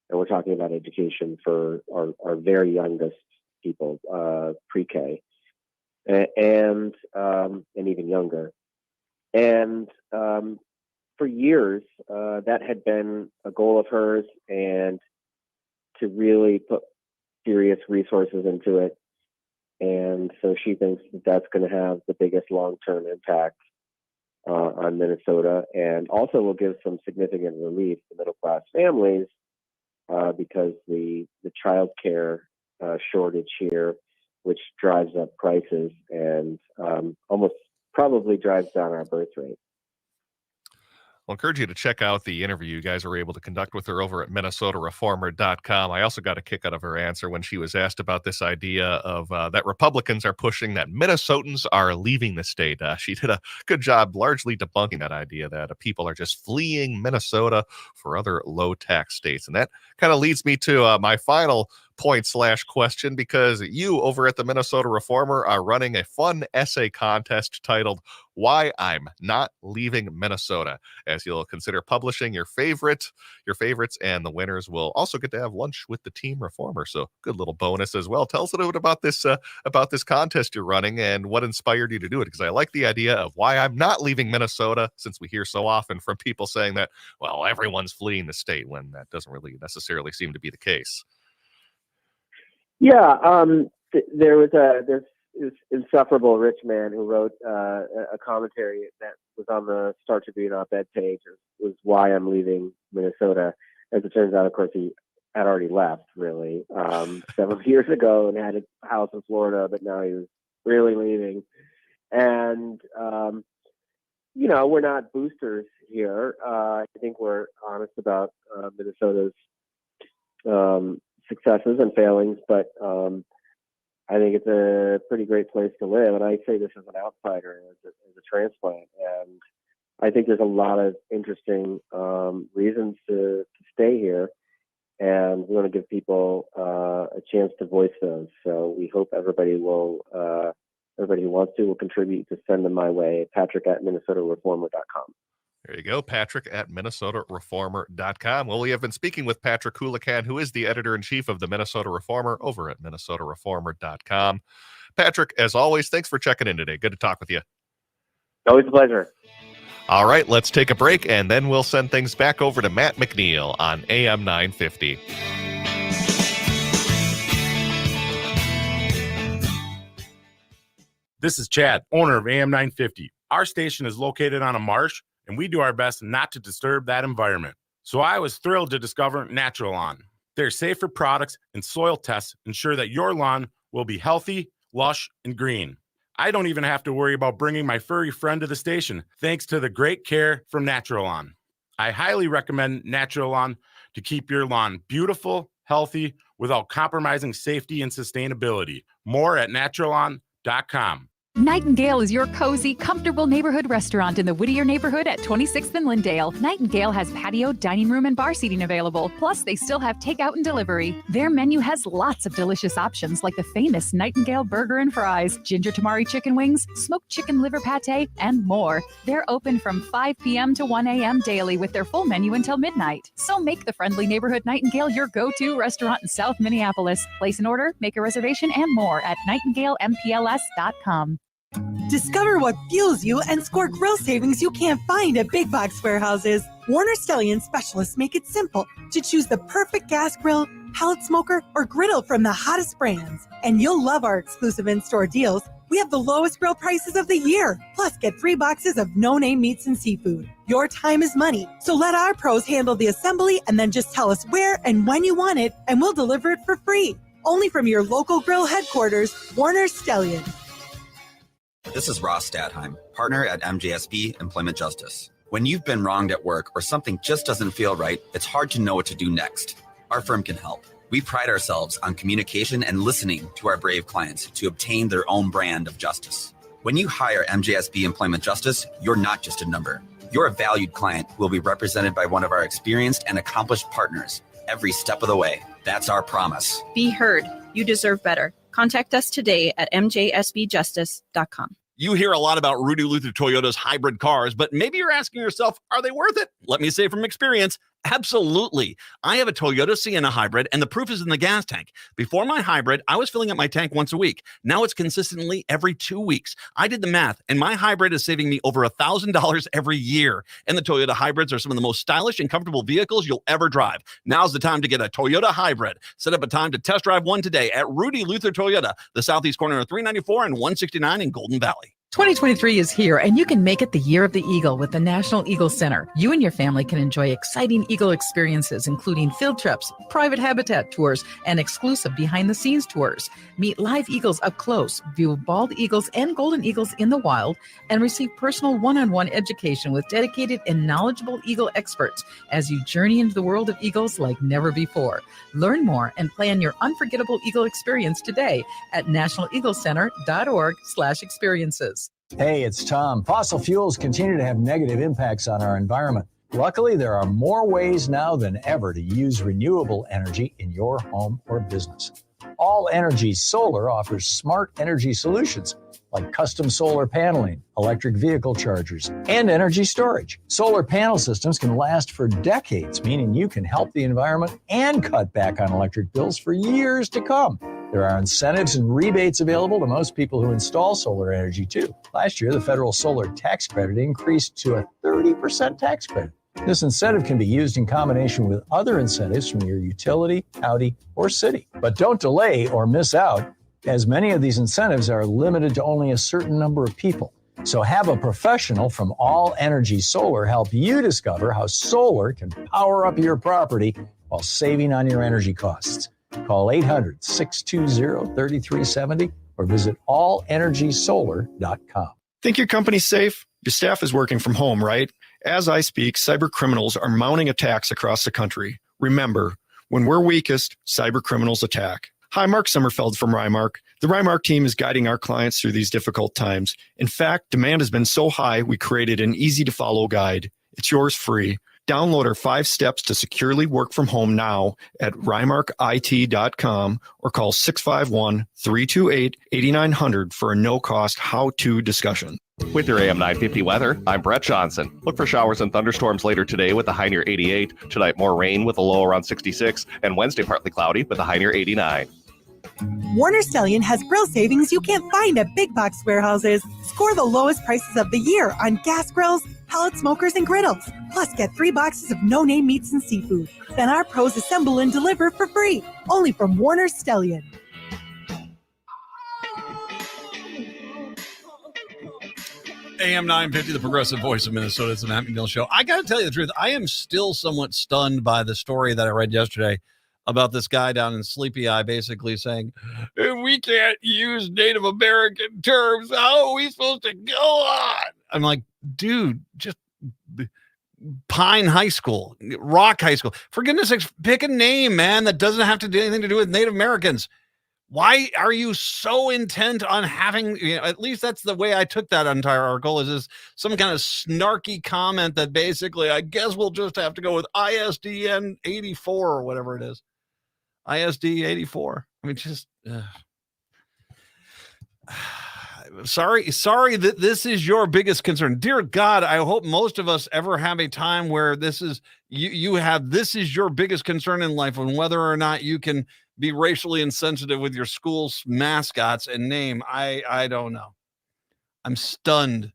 And we're talking about education for our very youngest people, pre-K, and even younger. And for years, that had been a goal of hers, and to really put serious resources into it. And so she thinks that that's going to have the biggest long-term impact on Minnesota, and also will give some significant relief to middle-class families because the child care shortage here, which drives up prices and almost probably drives down our birth rate. I'll encourage you to check out the interview you guys were able to conduct with her over at MinnesotaReformer.com. I also got a kick out of her answer when she was asked about this idea of that Republicans are pushing that Minnesotans are leaving the state. She did a good job largely debunking that idea that people are just fleeing Minnesota for other low-tax states. And that kind of leads me to my final point/question, because you over at the Minnesota Reformer are running a fun essay contest titled "Why I'm Not Leaving Minnesota," as you'll consider publishing your favorites, and the winners will also get to have lunch with the team Reformer. So good little bonus as well. Tell us a little bit about this contest you're running and what inspired you to do it, because I like the idea of why I'm not leaving Minnesota, since we hear so often from people saying that, well, everyone's fleeing the state, when that doesn't really necessarily seem to be the case. Yeah, there's this insufferable rich man who wrote a commentary that was on the Star Tribune op-ed page. It was why I'm leaving Minnesota. As it turns out, of course, he had already left, really, several years ago, and had a house in Florida, but now he was really leaving. And, we're not boosters here. I think we're honest about Minnesota's successes and failings, but I think it's a pretty great place to live. And I say this as an outsider, as a transplant. And I think there's a lot of interesting reasons to stay here. And we want to give people a chance to voice those. So we hope everybody who wants to will contribute to send them my way. Patrick@MinnesotaReformer.com. There you go, Patrick at MinnesotaReformer.com. Well, we have been speaking with Patrick Houlihan, who is the editor-in-chief of the Minnesota Reformer over at MinnesotaReformer.com. Patrick, as always, thanks for checking in today. Good to talk with you. Always a pleasure. All right, let's take a break, and then we'll send things back over to Matt McNeil on AM 950. This is Chad, owner of AM 950. Our station is located on a marsh, and we do our best not to disturb that environment. So I was thrilled to discover Natural Lawn. Their safer products and soil tests ensure that your lawn will be healthy, lush, and green. I don't even have to worry about bringing my furry friend to the station, thanks to the great care from Natural Lawn. I highly recommend Natural Lawn to keep your lawn beautiful, healthy, without compromising safety and sustainability. More at naturalawn.com. Nightingale is your cozy, comfortable neighborhood restaurant in the Whittier neighborhood at 26th and Lindale. Nightingale has patio, dining room, and bar seating available. Plus, they still have takeout and delivery. Their menu has lots of delicious options like the famous Nightingale burger and fries, ginger tamari chicken wings, smoked chicken liver pate, and more. They're open from 5 p.m. to 1 a.m. daily with their full menu until midnight. So make the friendly neighborhood Nightingale your go-to restaurant in South Minneapolis. Place an order, make a reservation, and more at nightingalempls.com. Discover what fuels you and score grill savings you can't find at big box warehouses. Warner Stallion specialists make it simple to choose the perfect gas grill, pellet smoker, or griddle from the hottest brands. And you'll love our exclusive in-store deals. We have the lowest grill prices of the year. Plus, get 3 boxes of no-name meats and seafood. Your time is money, so let our pros handle the assembly and then just tell us where and when you want it, and we'll deliver it for free. Only from your local grill headquarters, Warner Stellian. This is Ross Stadheim, partner at MJSB Employment Justice. When you've been wronged at work or something just doesn't feel right, it's hard to know what to do next. Our firm can help. We pride ourselves on communication and listening to our brave clients to obtain their own brand of justice. When you hire MJSB Employment Justice, you're not just a number. You're a valued client who will be represented by one of our experienced and accomplished partners every step of the way. That's our promise. Be heard. You deserve better. Contact us today at mjsbjustice.com. You hear a lot about Rudy Luther Toyota's hybrid cars, but maybe you're asking yourself, are they worth it? Let me say from experience, absolutely. I have a Toyota Sienna hybrid, and the proof is in the gas tank. Before my hybrid, I was filling up my tank once a week. Now it's consistently every 2 weeks. I did the math, and my hybrid is saving me over $1,000 every year. And the Toyota hybrids are some of the most stylish and comfortable vehicles you'll ever drive. Now's the time to get a Toyota hybrid. Set up a time to test drive one today at Rudy Luther Toyota, the southeast corner of 394 and 169 in Golden Valley. 2023 is here, and you can make it the year of the Eagle with the National Eagle Center. You and your family can enjoy exciting Eagle experiences, including field trips, private habitat tours, and exclusive behind-the-scenes tours. Meet live eagles up close, view bald eagles and golden eagles in the wild, and receive personal one-on-one education with dedicated and knowledgeable eagle experts as you journey into the world of eagles like never before. Learn more and plan your unforgettable Eagle experience today at nationaleaglecenter.org/experiences. Hey, it's Tom. Fossil fuels continue to have negative impacts on our environment. Luckily, there are more ways now than ever to use renewable energy in your home or business. All Energy Solar offers smart energy solutions like custom solar paneling, electric vehicle chargers, and energy storage. Solar panel systems can last for decades, meaning you can help the environment and cut back on electric bills for years to come. There are incentives and rebates available to most people who install solar energy, too. Last year, the federal solar tax credit increased to a 30% tax credit. This incentive can be used in combination with other incentives from your utility, county, or city. But don't delay or miss out, as many of these incentives are limited to only a certain number of people. So have a professional from All Energy Solar help you discover how solar can power up your property while saving on your energy costs. Call 800-620-3370 or visit allenergysolar.com. Think your company's safe? Your staff is working from home, right? As I speak, cyber criminals are mounting attacks across the country. Remember, when we're weakest, cyber criminals attack. Hi, Mark Sommerfeld from Rymark. The Rymark team is guiding our clients through these difficult times. In fact, demand has been so high, we created an easy-to-follow guide. It's yours free. Download our 5 steps to securely work from home now at rymarkit.com or call 651-328-8900 for a no-cost how-to discussion. With your AM 950 weather, I'm Brett Johnson. Look for showers and thunderstorms later today with a high near 88. Tonight, more rain with a low around 66. And Wednesday, partly cloudy with a high near 89. Warner Stellian has grill savings you can't find at big box warehouses. Score the lowest prices of the year on gas grills, pellet smokers, and griddles. Plus, get 3 boxes of no-name meats and seafood. Then our pros assemble and deliver for free. Only from Warner Stellian. AM 950, the progressive voice of Minnesota. It's the Matt McNeil Show. I got to tell you the truth. I am still somewhat stunned by the story that I read yesterday about this guy down in Sleepy Eye basically saying, we can't use Native American terms. How are we supposed to go on? I'm like, dude, just Pine High School, Rock High School. For goodness sakes, pick a name, man, that doesn't have to do anything to do with Native Americans. Why are you so intent on having, at least that's the way I took that entire article, is some kind of snarky comment that basically, I guess we'll just have to go with ISDN 84 or whatever it is. ISD 84. I mean, just sorry that this is your biggest concern. Dear God, I hope most of us ever have a time where this is this is your biggest concern in life, and whether or not you can be racially insensitive with your school's mascots and name. I don't know. I'm stunned.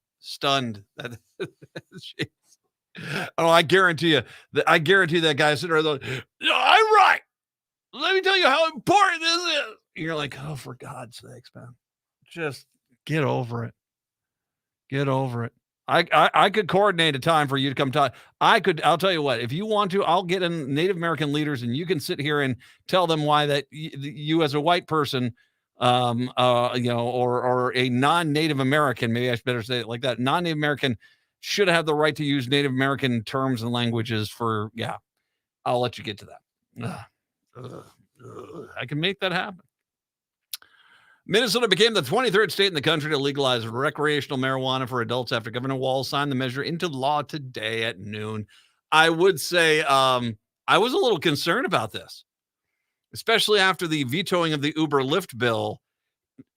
I guarantee you that guy sitting there going, no, I'm right. Let me tell you how important this is. And you're like, oh, for God's sakes, man. Just get over it. Get over it. I could coordinate a time for you to come talk. I'll tell you what, if you want to, I'll get in Native American leaders and you can sit here and tell them why that you as a white person, or a non-Native American, maybe I should better say it like that, non-Native American should have the right to use Native American terms and languages for, I'll let you get to that. I can make that happen. Minnesota became the 23rd state in the country to legalize recreational marijuana for adults after Governor Walz signed the measure into law today at noon. I would say I was a little concerned about this, especially after the vetoing of the Uber Lyft bill.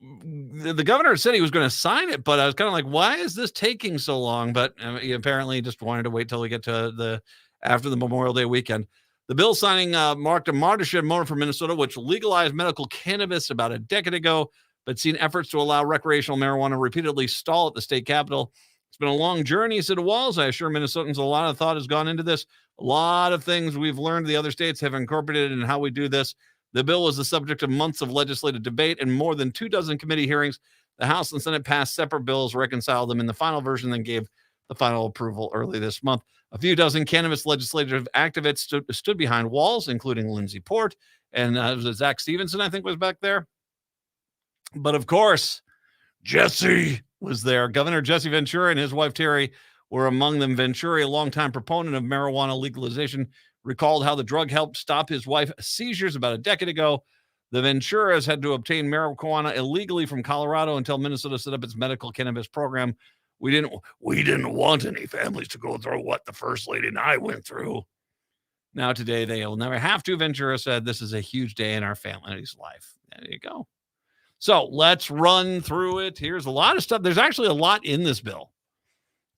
The governor said he was going to sign it, but I was kind of like, why is this taking so long? But he apparently just wanted to wait till we get to after the Memorial Day weekend. The bill signing marked a watershed moment for Minnesota, which legalized medical cannabis about a decade ago, but seen efforts to allow recreational marijuana repeatedly stall at the state capitol. It's been a long journey, said Walz. I assure Minnesotans a lot of thought has gone into this. A lot of things we've learned the other states have incorporated in how we do this. The bill was the subject of months of legislative debate and more than 24 committee hearings. The House and Senate passed separate bills, reconciled them in the final version, then gave the final approval early this month. A few dozen cannabis legislative activists stood behind Walz, including Lindsey Port and Zach Stevenson, I think, was back there. But of course, Jesse was there. Governor Jesse Ventura and his wife Terry were among them. Ventura, a longtime proponent of marijuana legalization, recalled how the drug helped stop his wife's seizures about a decade ago. The Venturas had to obtain marijuana illegally from Colorado until Minnesota set up its medical cannabis program. We didn't want any families to go through what the First Lady and I went through. Now today they will never have to. Ventura said, this is a huge day in our family's life. There you go. So let's run through it. Here's a lot of stuff. There's actually a lot in this bill.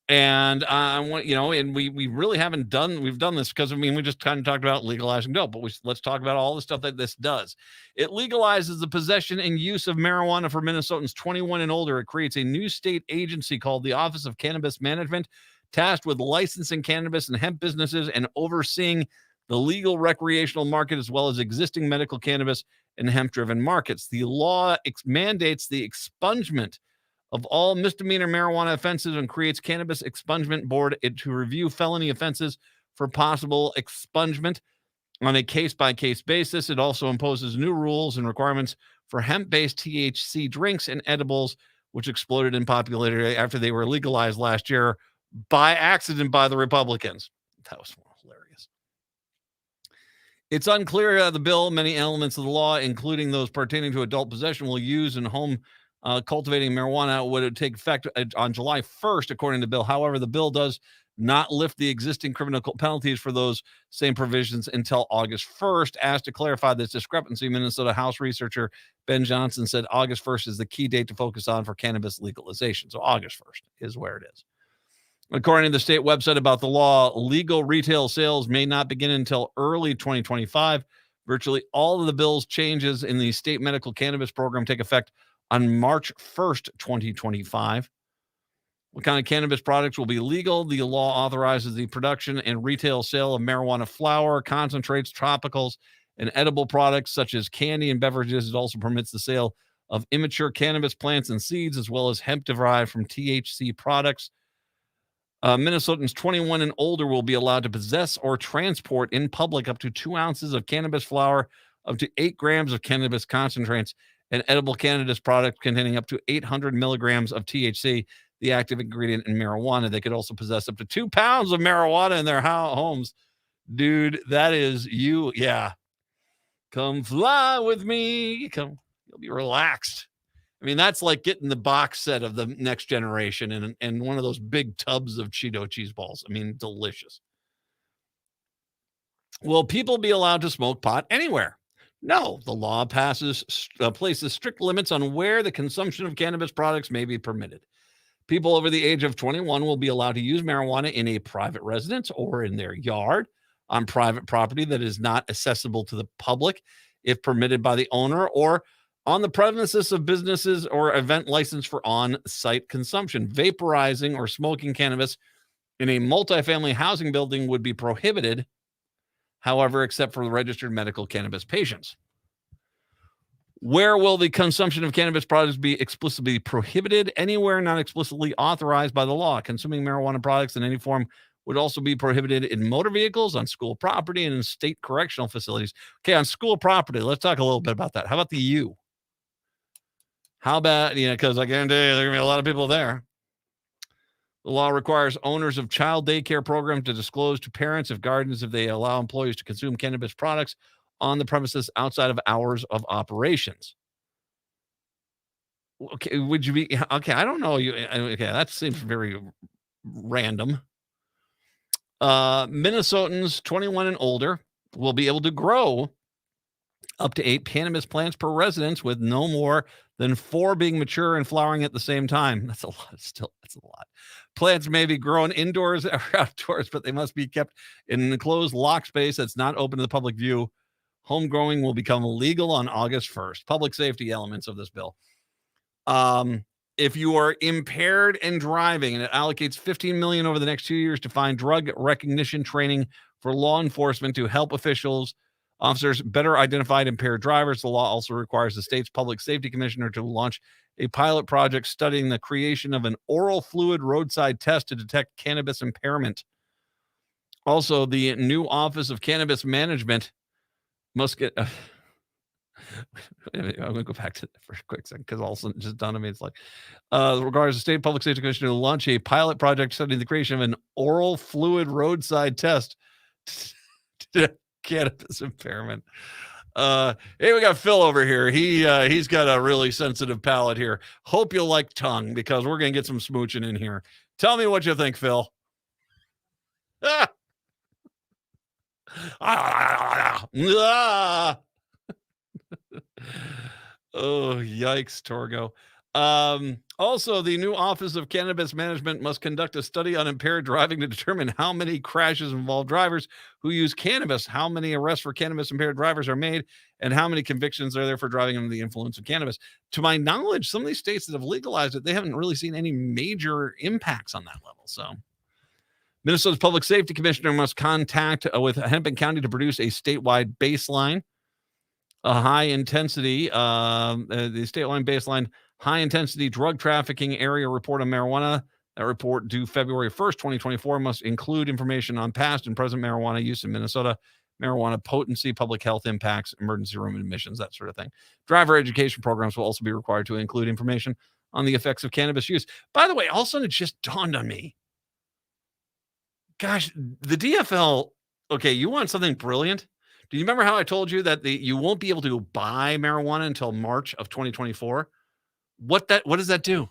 And and we really haven't we've done this because, we just kind of talked about legalizing dope, but let's talk about all the stuff that this does. It legalizes the possession and use of marijuana for Minnesotans 21 and older. It creates a new state agency called the Office of Cannabis Management, tasked with licensing cannabis and hemp businesses and overseeing the legal recreational market, as well as existing medical cannabis and hemp-driven markets. The law mandates the expungement of all misdemeanor marijuana offenses and creates Cannabis Expungement Board to review felony offenses for possible expungement on a case-by-case basis. It also imposes new rules and requirements for hemp-based THC drinks and edibles, which exploded in popularity after they were legalized last year by accident by the Republicans. That was hilarious. It's unclear the bill, many elements of the law, including those pertaining to adult possession, will use in home cultivating marijuana would take effect on July 1st, according to the bill. However, the bill does not lift the existing criminal penalties for those same provisions until August 1st. Asked to clarify this discrepancy, Minnesota House researcher Ben Johnson said August 1st is the key date to focus on for cannabis legalization. So August 1st is where it is. According to the state website about the law, legal retail sales may not begin until early 2025. Virtually all of the bill's changes in the state medical cannabis program take effect on March 1st, 2025. What kind of cannabis products will be legal? The law authorizes the production and retail sale of marijuana flower, concentrates, tropicals, and edible products such as candy and beverages. It also permits the sale of immature cannabis plants and seeds, as well as hemp derived from THC products. Minnesotans 21 and older will be allowed to possess or transport in public up to 2 ounces of cannabis flower, up to 8 grams of cannabis concentrates, and edible cannabis product containing up to 800 milligrams of THC, the active ingredient in marijuana. They could also possess up to 2 pounds of marijuana in their homes. Dude, that is you. Yeah. Come fly with me. Come, you'll be relaxed. That's like getting the box set of the Next Generation and one of those big tubs of Cheeto cheese balls. Delicious. Will people be allowed to smoke pot anywhere? No, the law places strict limits on where the consumption of cannabis products may be permitted. People over the age of 21 will be allowed to use marijuana in a private residence or in their yard, on private property that is not accessible to the public, if permitted by the owner, or on the premises of businesses or event licensed for on-site consumption. Vaporizing or smoking cannabis in a multifamily housing building would be prohibited, however, except for registered medical cannabis patients. Where will the consumption of cannabis products be explicitly prohibited? Anywhere not explicitly authorized by the law. Consuming marijuana products in any form would also be prohibited in motor vehicles, on school property, and in state correctional facilities. Okay, on school property, let's talk a little bit about that. How about the U? How about, because I guarantee you there are going to be a lot of people there. The law requires owners of child daycare programs to disclose to parents of guardians if they allow employees to consume cannabis products on the premises outside of hours of operations. Okay, would you be okay? I don't know. Okay, that seems very random. Minnesotans 21 and older will be able to grow up to 8 cannabis plants per residence, with no more than 4 being mature and flowering at the same time. That's a lot. That's a lot. Plants may be grown indoors or outdoors, but they must be kept in an enclosed locked space that's not open to the public view. Home growing will become legal on August 1st. Public safety elements of this bill. If you are impaired and driving, and it allocates $15 million over the next 2 years to find drug recognition training for law enforcement to help officers better identify impaired drivers. The law also requires the state's public safety commissioner to launch a pilot project studying the creation of an oral fluid roadside test to detect cannabis impairment. Also, the new Office of Cannabis Management must get... I'm going to go back to that for a quick second, because all of a sudden it just dawned on me. It's like, requires the state public safety commissioner to launch a pilot project studying the creation of an oral fluid roadside test to detect cannabis impairment. Hey, we got Phil over here. He's got a really sensitive palate here. Hope you like tongue, because we're going to get some smooching in here. Tell me what you think, Phil. Oh, yikes, Torgo. Also, the new Office of Cannabis Management must conduct a study on impaired driving to determine how many crashes involve drivers who use cannabis, how many arrests for cannabis impaired drivers are made, and how many convictions are there for driving under the influence of cannabis. To my knowledge, some of these states that have legalized it, they haven't really seen any major impacts on that level. So Minnesota's public safety commissioner must contact with Hennepin County to produce a statewide baseline. A high intensity, the state line baseline, high intensity drug trafficking area report on marijuana. That report, due February 1st, 2024, must include information on past and present marijuana use in Minnesota, marijuana potency, public health impacts, emergency room admissions, that sort of thing. Driver education programs will also be required to include information on the effects of cannabis use. By the way, all of a sudden it just dawned on me. Gosh, the DFL, okay, you want something brilliant? Do you remember how I told you that you won't be able to buy marijuana until March of 2024? What does that do?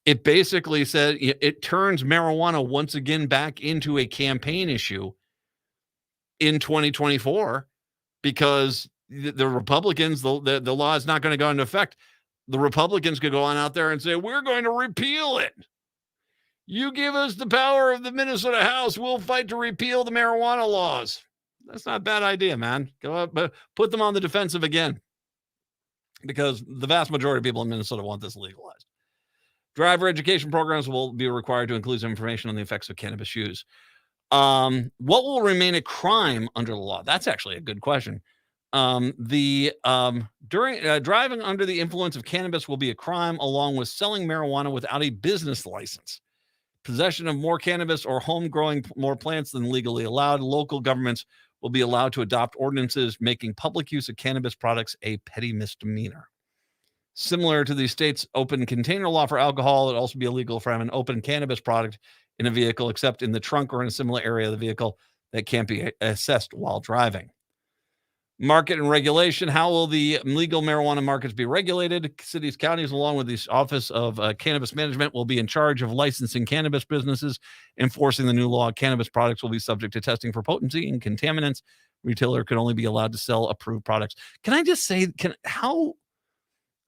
It basically said it turns marijuana once again back into a campaign issue in 2024, because the Republicans, the law is not going to go into effect. The Republicans could go on out there and say, we're going to repeal it. You give us the power of the Minnesota House, we'll fight to repeal the marijuana laws. That's not a bad idea, man. Go up, but put them on the defensive again, because the vast majority of people in Minnesota want this legalized. Driver education programs will be required to include some information on the effects of cannabis use. What will remain a crime under the law? That's actually a good question. During driving under the influence of cannabis will be a crime, along with selling marijuana without a business license. Possession of more cannabis or home growing more plants than legally allowed. Local governments will be allowed to adopt ordinances making public use of cannabis products a petty misdemeanor. Similar to the state's open container law for alcohol, it will also be illegal for having an open cannabis product in a vehicle, except in the trunk or in a similar area of the vehicle that can't be assessed while driving. Market and regulation. How will the legal marijuana markets be regulated? Cities, counties, along with the Office of Cannabis Management, will be in charge of licensing cannabis businesses. Enforcing the new law, cannabis products will be subject to testing for potency and contaminants. Retailer can only be allowed to sell approved products. Can I just say,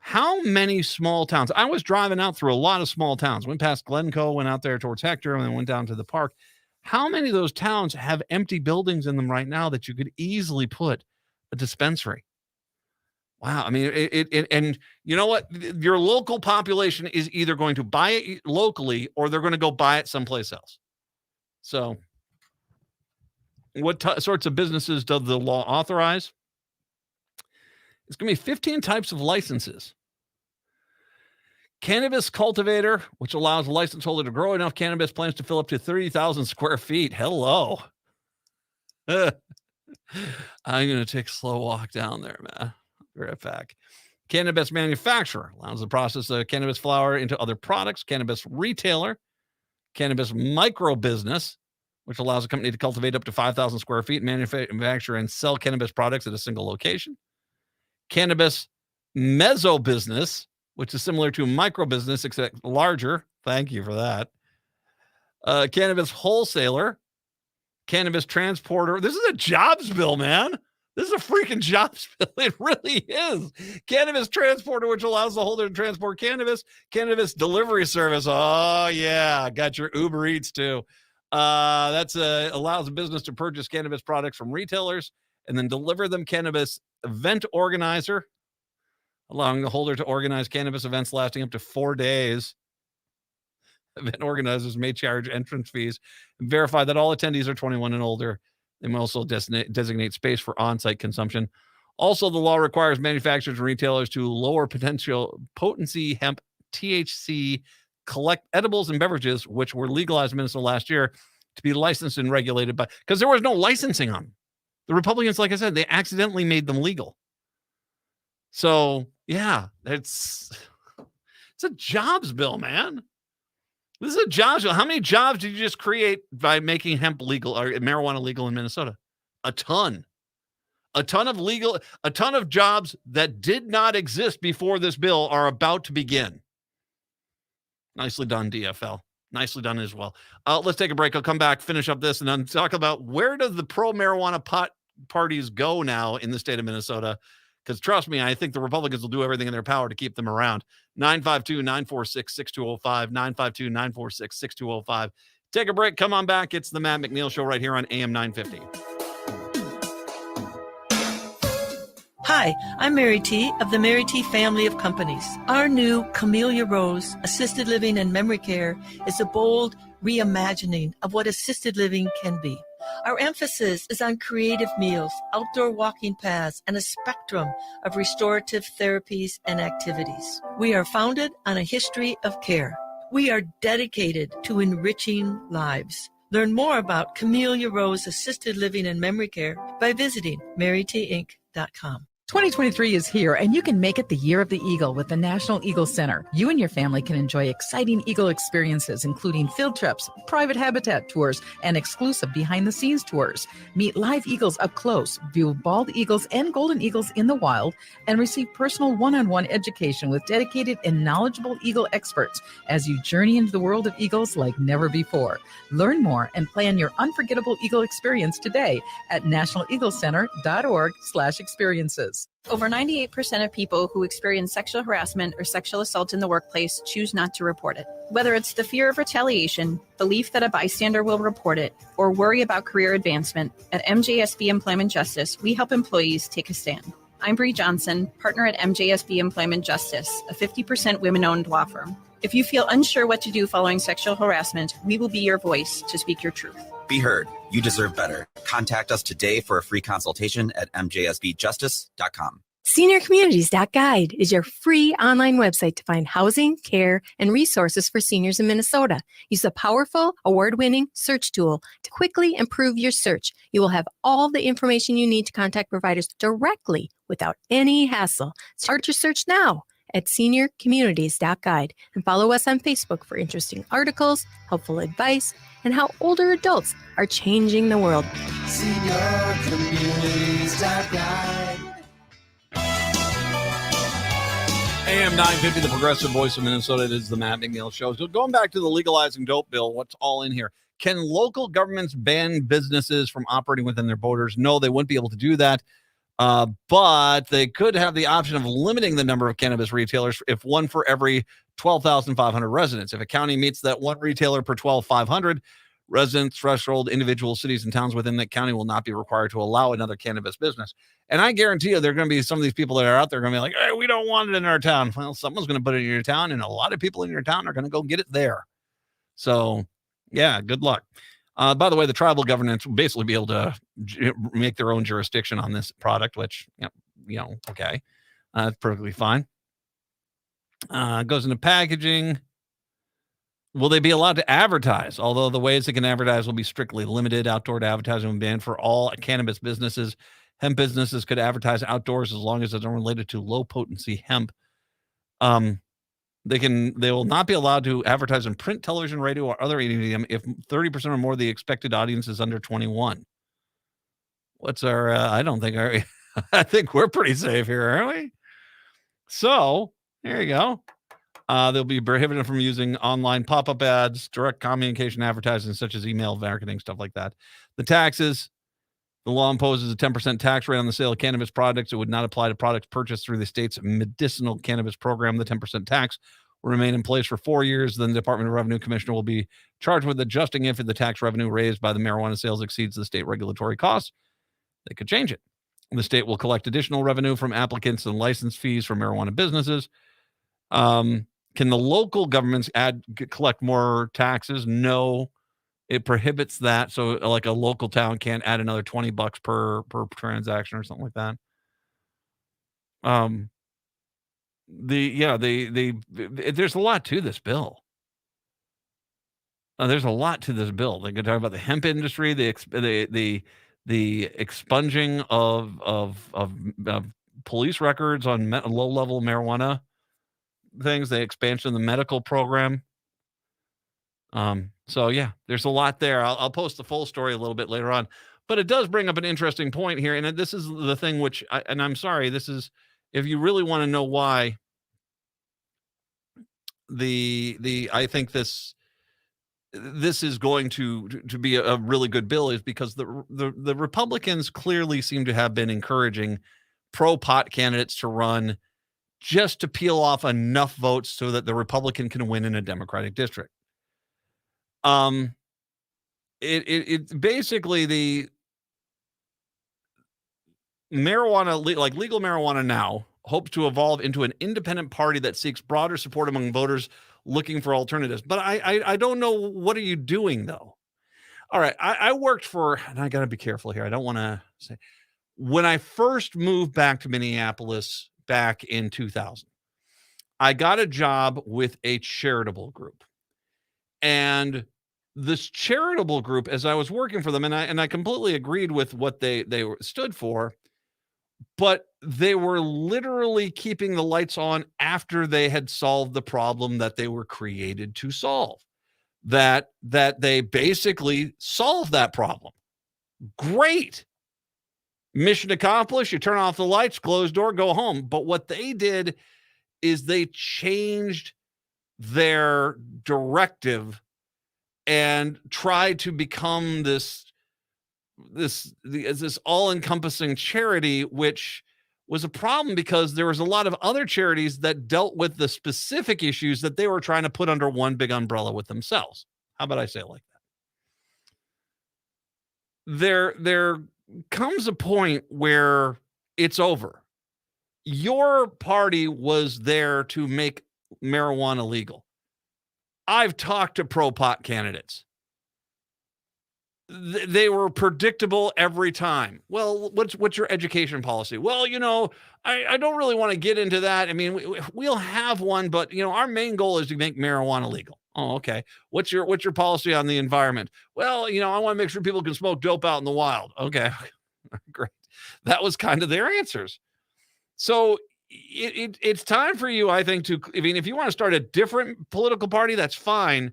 how many small towns? I was driving out through a lot of small towns. Went past Glencoe, went out there towards Hector, and then went down to the park. How many of those towns have empty buildings in them right now that you could easily put a dispensary? Wow. I mean, and you know what? Your local population is either going to buy it locally or they're going to go buy it someplace else. So what sorts of businesses does the law authorize? It's going to be 15 types of licenses. Cannabis cultivator, which allows a license holder to grow enough cannabis plants to fill up to 30,000 square feet. Hello. I'm going to take a slow walk down there, man. I'll be right back. Cannabis manufacturer allows the process of cannabis flower into other products. Cannabis retailer. Cannabis micro business, which allows a company to cultivate up to 5,000 square feet, manufacture and sell cannabis products at a single location. Cannabis meso business, which is similar to micro business, except larger. Thank you for that. Cannabis wholesaler. Cannabis transporter. This is a jobs bill, man. This is a freaking jobs bill. It really is. Cannabis transporter, which allows the holder to transport cannabis. Cannabis delivery service. Oh, yeah. Got your Uber Eats, too. That's allows a business to purchase cannabis products from retailers and then deliver them. Cannabis event organizer, allowing the holder to organize cannabis events lasting up to 4 days. Event organizers may charge entrance fees and verify that all attendees are 21 and older. They may also designate space for on-site consumption. Also, the law requires manufacturers and retailers to lower potency hemp, THC, collect edibles and beverages, which were legalized in Minnesota last year, to be licensed and regulated by, because there was no licensing on them. The Republicans, like I said, they accidentally made them legal. So, yeah, it's a jobs bill, man. This is a jobs bill. How many jobs did you just create by making hemp legal or marijuana legal in Minnesota? A ton. A ton of jobs that did not exist before this bill are about to begin. Nicely done, DFL. Nicely done as well. Let's take a break. I'll come back, finish up this, and then talk about where does the pro-marijuana parties go now in the state of Minnesota? Because trust me, I think the Republicans will do everything in their power to keep them around. 952-946-6205, 952-946-6205. Take a break. Come on back. It's the Matt McNeil Show right here on AM 950. Hi, I'm Mary T. of the Mary T. family of companies. Our new Camellia Rose Assisted Living and Memory Care is a bold reimagining of what assisted living can be. Our emphasis is on creative meals, outdoor walking paths, and a spectrum of restorative therapies and activities. We are founded on a history of care. We are dedicated to enriching lives. Learn more about Camellia Rose Assisted Living and Memory Care by visiting marytinc.com. 2023 is here, and you can make it the year of the Eagle with the National Eagle Center. You and your family can enjoy exciting Eagle experiences, including field trips, private habitat tours, and exclusive behind-the-scenes tours. Meet live eagles up close, view bald eagles and golden eagles in the wild, and receive personal one-on-one education with dedicated and knowledgeable Eagle experts as you journey into the world of eagles like never before. Learn more and plan your unforgettable Eagle experience today at nationaleaglecenter.org/experiences. Over 98% of people who experience sexual harassment or sexual assault in the workplace choose not to report it. Whether it's the fear of retaliation, belief that a bystander will report it, or worry about career advancement, at MJSB Employment Justice, we help employees take a stand. I'm Bree Johnson, partner at MJSB Employment Justice, a 50% women-owned law firm. If you feel unsure what to do following sexual harassment, we will be your voice to speak your truth. Be heard. You deserve better. Contact us today for a free consultation at mjsbjustice.com. SeniorCommunities.guide is your free online website to find housing, care, and resources for seniors in Minnesota. Use the powerful, award-winning search tool to quickly improve your search. You will have all the information you need to contact providers directly without any hassle. Start your search now at SeniorCommunities.guide and follow us on Facebook for interesting articles, helpful advice, and how older adults are changing the world. SeniorCommunities.guide. AM 950, the progressive voice of Minnesota. It is the Matt McNeil Show. So going back to the legalizing dope bill, what's all in here? Can local governments ban businesses from operating within their borders? No, they wouldn't be able to do that. But they could have the option of limiting the number of cannabis retailers if one for every 12,500 residents. If a county meets that one retailer per 12,500 residents threshold, individual cities and towns within that county will not be required to allow another cannabis business. And I guarantee you there are going to be some of these people that are out there going to be like, hey, we don't want it in our town. Well, someone's going to put it in your town, and a lot of people in your town are going to go get it there. So, yeah, good luck. By the way, the tribal governments will basically be able to make their own jurisdiction on this product, which okay. That's perfectly fine. Goes into packaging. Will they be allowed to advertise? Although the ways they can advertise will be strictly limited. Outdoor advertising will be banned for all cannabis businesses. Hemp businesses could advertise outdoors as long as it's unrelated to low potency hemp. They will not be allowed to advertise in print, television, radio, or other medium if 30% or more of the expected audience is under 21. What's our? I don't think our. I think we're pretty safe here, aren't we? So there you go. They'll be prohibited from using online pop-up ads, direct communication advertising, such as email marketing, stuff like that. The taxes. The law imposes a 10% tax rate on the sale of cannabis products. It would not apply to products purchased through the state's medicinal cannabis program. The 10% tax will remain in place for 4 years. Then the Department of Revenue Commissioner will be charged with adjusting if the tax revenue raised by the marijuana sales exceeds the state regulatory costs. They could change it. The state will collect additional revenue from applicants and license fees for marijuana businesses. Can the local governments collect more taxes? No. It prohibits that. So like a local town can't add another $20 per transaction or something like that. There's a lot to this bill. There's a lot to this bill. They could talk about the hemp industry, the expunging of police records on low-level marijuana things, the expansion of the medical program. So yeah, there's a lot there. I'll post the full story a little bit later on, but it does bring up an interesting point here. And this is the thing I'm sorry, this is, if you really want to know why I think this is going to be a really good bill, is because the Republicans clearly seem to have been encouraging pro-pot candidates to run just to peel off enough votes so that the Republican can win in a Democratic district. It basically, the marijuana, like legal marijuana now, hopes to evolve into an independent party that seeks broader support among voters looking for alternatives. But I don't know, what are you doing though? All right, I worked for, and I got to be careful here, I don't want to say, when I first moved back to Minneapolis back in 2000, I got a job with a charitable group. And this charitable group, as I was working for them, and I completely agreed with what they stood for, but they were literally keeping the lights on after they had solved the problem that they were created to solve. That they basically solved that problem. Great. Mission accomplished. You turn off the lights, close door, go home. But what they did is they changed their directive and tried to become this all-encompassing charity, which was a problem because there was a lot of other charities that dealt with the specific issues that they were trying to put under one big umbrella with themselves. How about I say it like that? There comes a point where it's over. Your party was there to make marijuana legal. I've talked to pro-pot candidates. They were predictable every time. Well, what's your education policy? Well, I don't really want to get into that. I mean, we'll have one, but our main goal is to make marijuana legal. Oh, okay. What's your policy on the environment? Well, I want to make sure people can smoke dope out in the wild. Okay, great. That was kind of their answers. So it's time for you, I think, if you want to start a different political party, that's fine.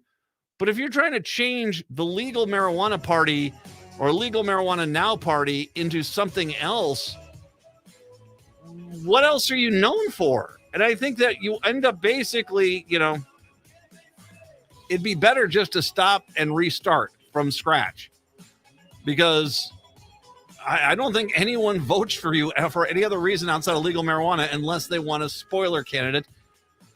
But if you're trying to change the legal marijuana party or legal marijuana now party into something else, what else are you known for? And I think that you end up basically, it'd be better just to stop and restart from scratch, because I don't think anyone votes for you for any other reason outside of legal marijuana unless they want a spoiler candidate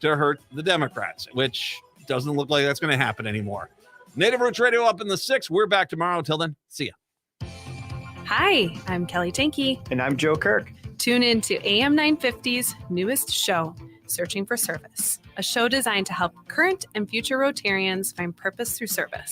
to hurt the Democrats, which doesn't look like that's going to happen anymore. Native Roots Radio up in the 6. We're back tomorrow. Till then, see ya. Hi, I'm Kelly Tanky. And I'm Joe Kirk. Tune in to AM 950's newest show, Searching for Service, a show designed to help current and future Rotarians find purpose through service.